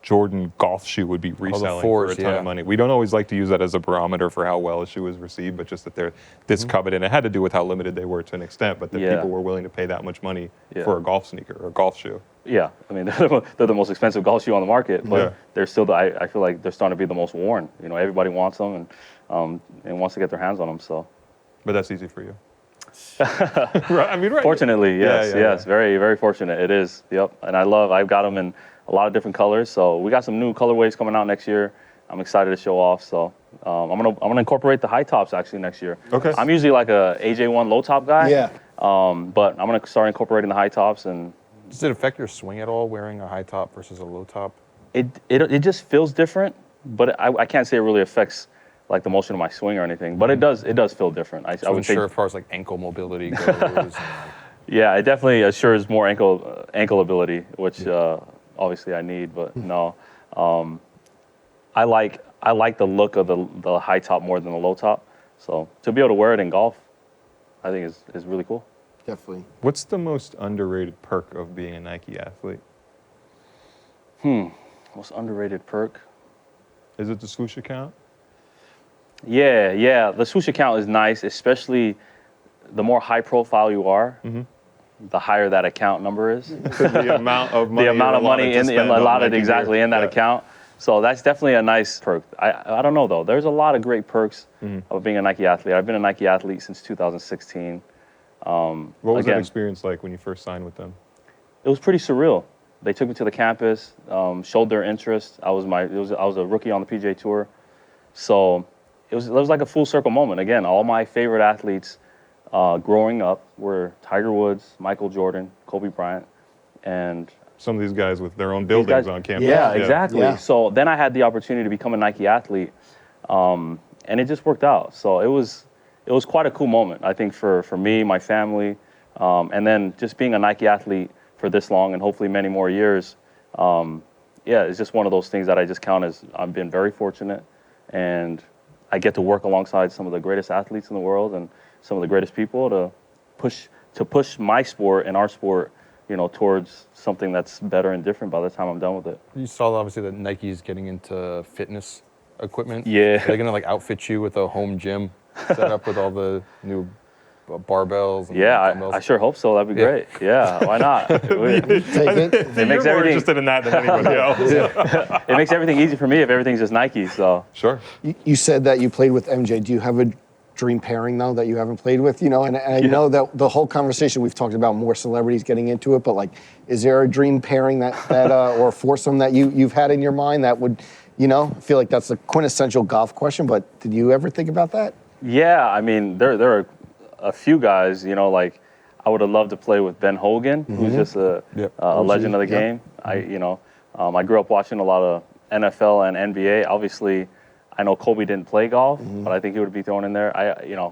Jordan golf shoe would be reselling fours, for a ton yeah. of money. We don't always like to use that as a barometer for how well a shoe was received, but just that they're this coveted. It had to do with how limited they were to an extent, but that Yeah. people were willing to pay that much money Yeah. for a golf sneaker or a golf shoe. Yeah, I mean they're the most expensive golf shoe on the market, but Yeah. they're still I feel like they're starting to be the most worn. Everybody wants them and wants to get their hands on them. So But that's easy for you. Right, I mean, right. fortunately, yes, Yeah, yeah, yes, very very fortunate. It is. Yep, and I've got them in a lot of different colors. So we got some new colorways coming out next year. I'm excited to show off. So I'm gonna incorporate the high tops actually next year. Okay. I'm usually like a AJ1 low top guy. Yeah. But I'm gonna start incorporating the high tops, and Does it affect your swing at all wearing a high top versus a low top? it just feels different. But I can't say it really affects like the motion of my swing or anything. But it does feel different. I would say. Sure, as far as like ankle mobility goes. Yeah, it definitely assures more ankle ability, which obviously I need. But no, I like the look of the high top more than the low top. So to be able to wear it in golf, I think is really cool. Definitely. What's the most underrated perk of being a Nike athlete? Most underrated perk. Is it the swoosh account? Yeah. The swoosh account is nice, especially the more high profile you are, the higher that account number is. The amount of money. The amount of money allotted exactly in that Yeah. account. So that's definitely a nice perk. I don't know though. There's a lot of great perks of being a Nike athlete. I've been a Nike athlete since 2016. What was that again, experience like when you first signed with them? It was pretty surreal. They took me to the campus, showed their interest. I was a rookie on the PGA Tour, so it was like a full circle moment. Again, all my favorite athletes growing up were Tiger Woods, Michael Jordan, Kobe Bryant, and Some of these guys with their own buildings guys- on campus. Yeah, exactly. Yeah. So then I had the opportunity to become a Nike athlete, and it just worked out. So it was quite a cool moment, I think, for me, my family, and then just being a Nike athlete for this long and hopefully many more years. It's just one of those things that I just count as I've been very fortunate, and I get to work alongside some of the greatest athletes in the world and some of the greatest people to push my sport and our sport, towards something that's better and different by the time I'm done with it. You saw obviously that Nike's getting into fitness equipment. Yeah. They're gonna like outfit you with a home gym set up with all the new barbells. And Yeah, dumbbells? I sure hope so. That'd be great. Yeah, why not? Take it. It makes You're more everything. interested in that than anybody else. It makes everything easy for me if everything's just Nike. So Sure. You said that you played with MJ. Do you have a dream pairing though that you haven't played with? You know, and I know that the whole conversation we've talked about more celebrities getting into it, but like, is there a dream pairing that or foursome that you've had in your mind that would, you know, I feel like that's the quintessential golf question, but did you ever think about that? yeah, I mean, there are a few guys. You know, like I would have loved to play with Ben Hogan, who's just a legend of the game. I grew up watching a lot of NFL and NBA. Obviously, I know Kobe didn't play golf, but I think he would be thrown in there.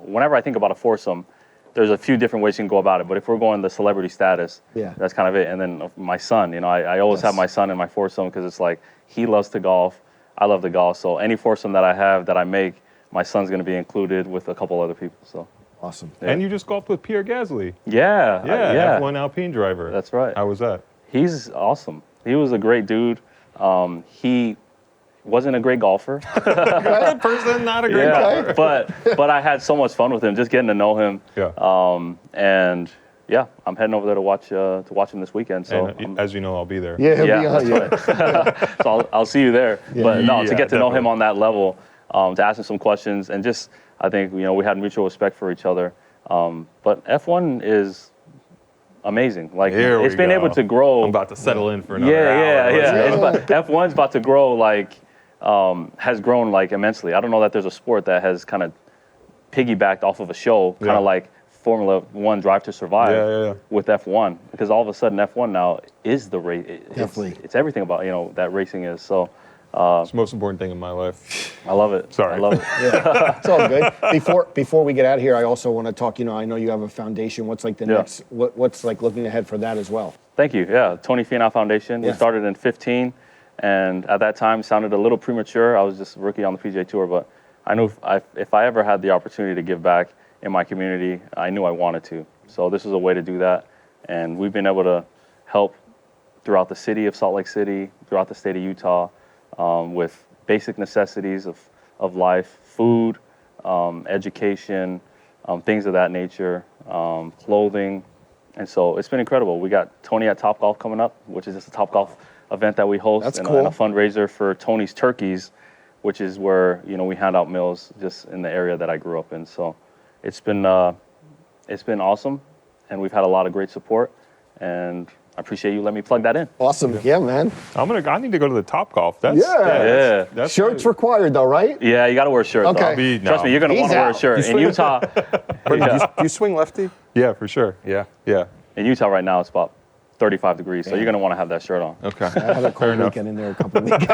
Whenever I think about a foursome, there's a few different ways you can go about it. But if we're going the celebrity status, that's kind of it. And then my son, you know, I always have my son in my foursome because it's like he loves to golf, I love to golf. So any foursome that I have that I make, my son's going to be included with a couple other people. So Awesome. Yeah. And you just golfed with Pierre Gasly. yeah, F1 Alpine driver. That's right. How was that? He's awesome. He was a great dude. He wasn't a great golfer. Good person, not a great Yeah, but I had so much fun with him, just getting to know him. Yeah. And yeah, I'm heading over there to watch him this weekend. So And as you know, I'll be there. Yeah, he'll be yeah, on. that's Yeah. right. So I'll see you there. But no, to Yeah, get to know him definitely. on that level, to ask him some questions, and just I think we had mutual respect for each other. But F1 is amazing. Like Here we it's been go. able to grow. I'm about to settle in for another Yeah, hour. F1's about to grow like has grown like immensely. I don't know that there's a sport that has kind of piggybacked off of a show, kind Yeah. of like Formula One Drive to Survive Yeah. with F1, because all of a sudden F1 now is the race. Definitely. It's everything about that racing is. So It's the most important thing in my life. I love it. Sorry. I love it. It's all good. Before we get out of here, I also want to talk. You know, I know you have a foundation. What's like the next? What's like looking ahead for that as well? Thank you. Yeah, Tony Finau Foundation. Yeah. We started in 2015, and at that time sounded a little premature. I was just a rookie on the PGA Tour, but I knew if I ever had the opportunity to give back in my community, I knew I wanted to. So this was a way to do that, and we've been able to help throughout the city of Salt Lake City, throughout the state of Utah, with basic necessities of life, food, education, things of that nature, clothing. And so it's been incredible. We got Tony at Topgolf coming up, which is just a Topgolf event that we host. That's and, cool. and a fundraiser for Tony's Turkeys, which is where, we hand out meals just in the area that I grew up in. So it's been awesome, and we've had a lot of great support, and I appreciate you letting me plug that in. Awesome. Yeah, man. I need to go to the Topgolf. Yeah. That's Shirts required though, right? Yeah, you got to wear a shirt. Okay. Though. Trust me, you're going to He's want to wear a out. shirt. In Utah, Do you swing lefty? Yeah, for sure. Yeah. Yeah. in Utah right now, it's about 35 degrees, so you're going to want to have that shirt on. Okay. I had a cold weekend in there a couple of weeks.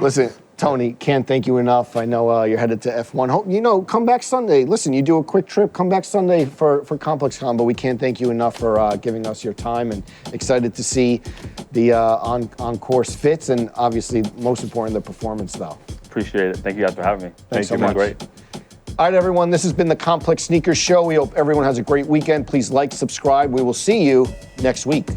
Listen, Tony, can't thank you enough. I know you're headed to F1. Come back Sunday. Listen, you do a quick trip. Come back Sunday for ComplexCon, but we can't thank you enough for giving us your time, and excited to see the on-course fits, and obviously, most important, the performance, though. Appreciate it. Thank you guys for having me. Thanks so It's been much. great. All right, everyone, this has been the Complex Sneakers Show. We hope everyone has a great weekend. Please like, subscribe. We will see you next week.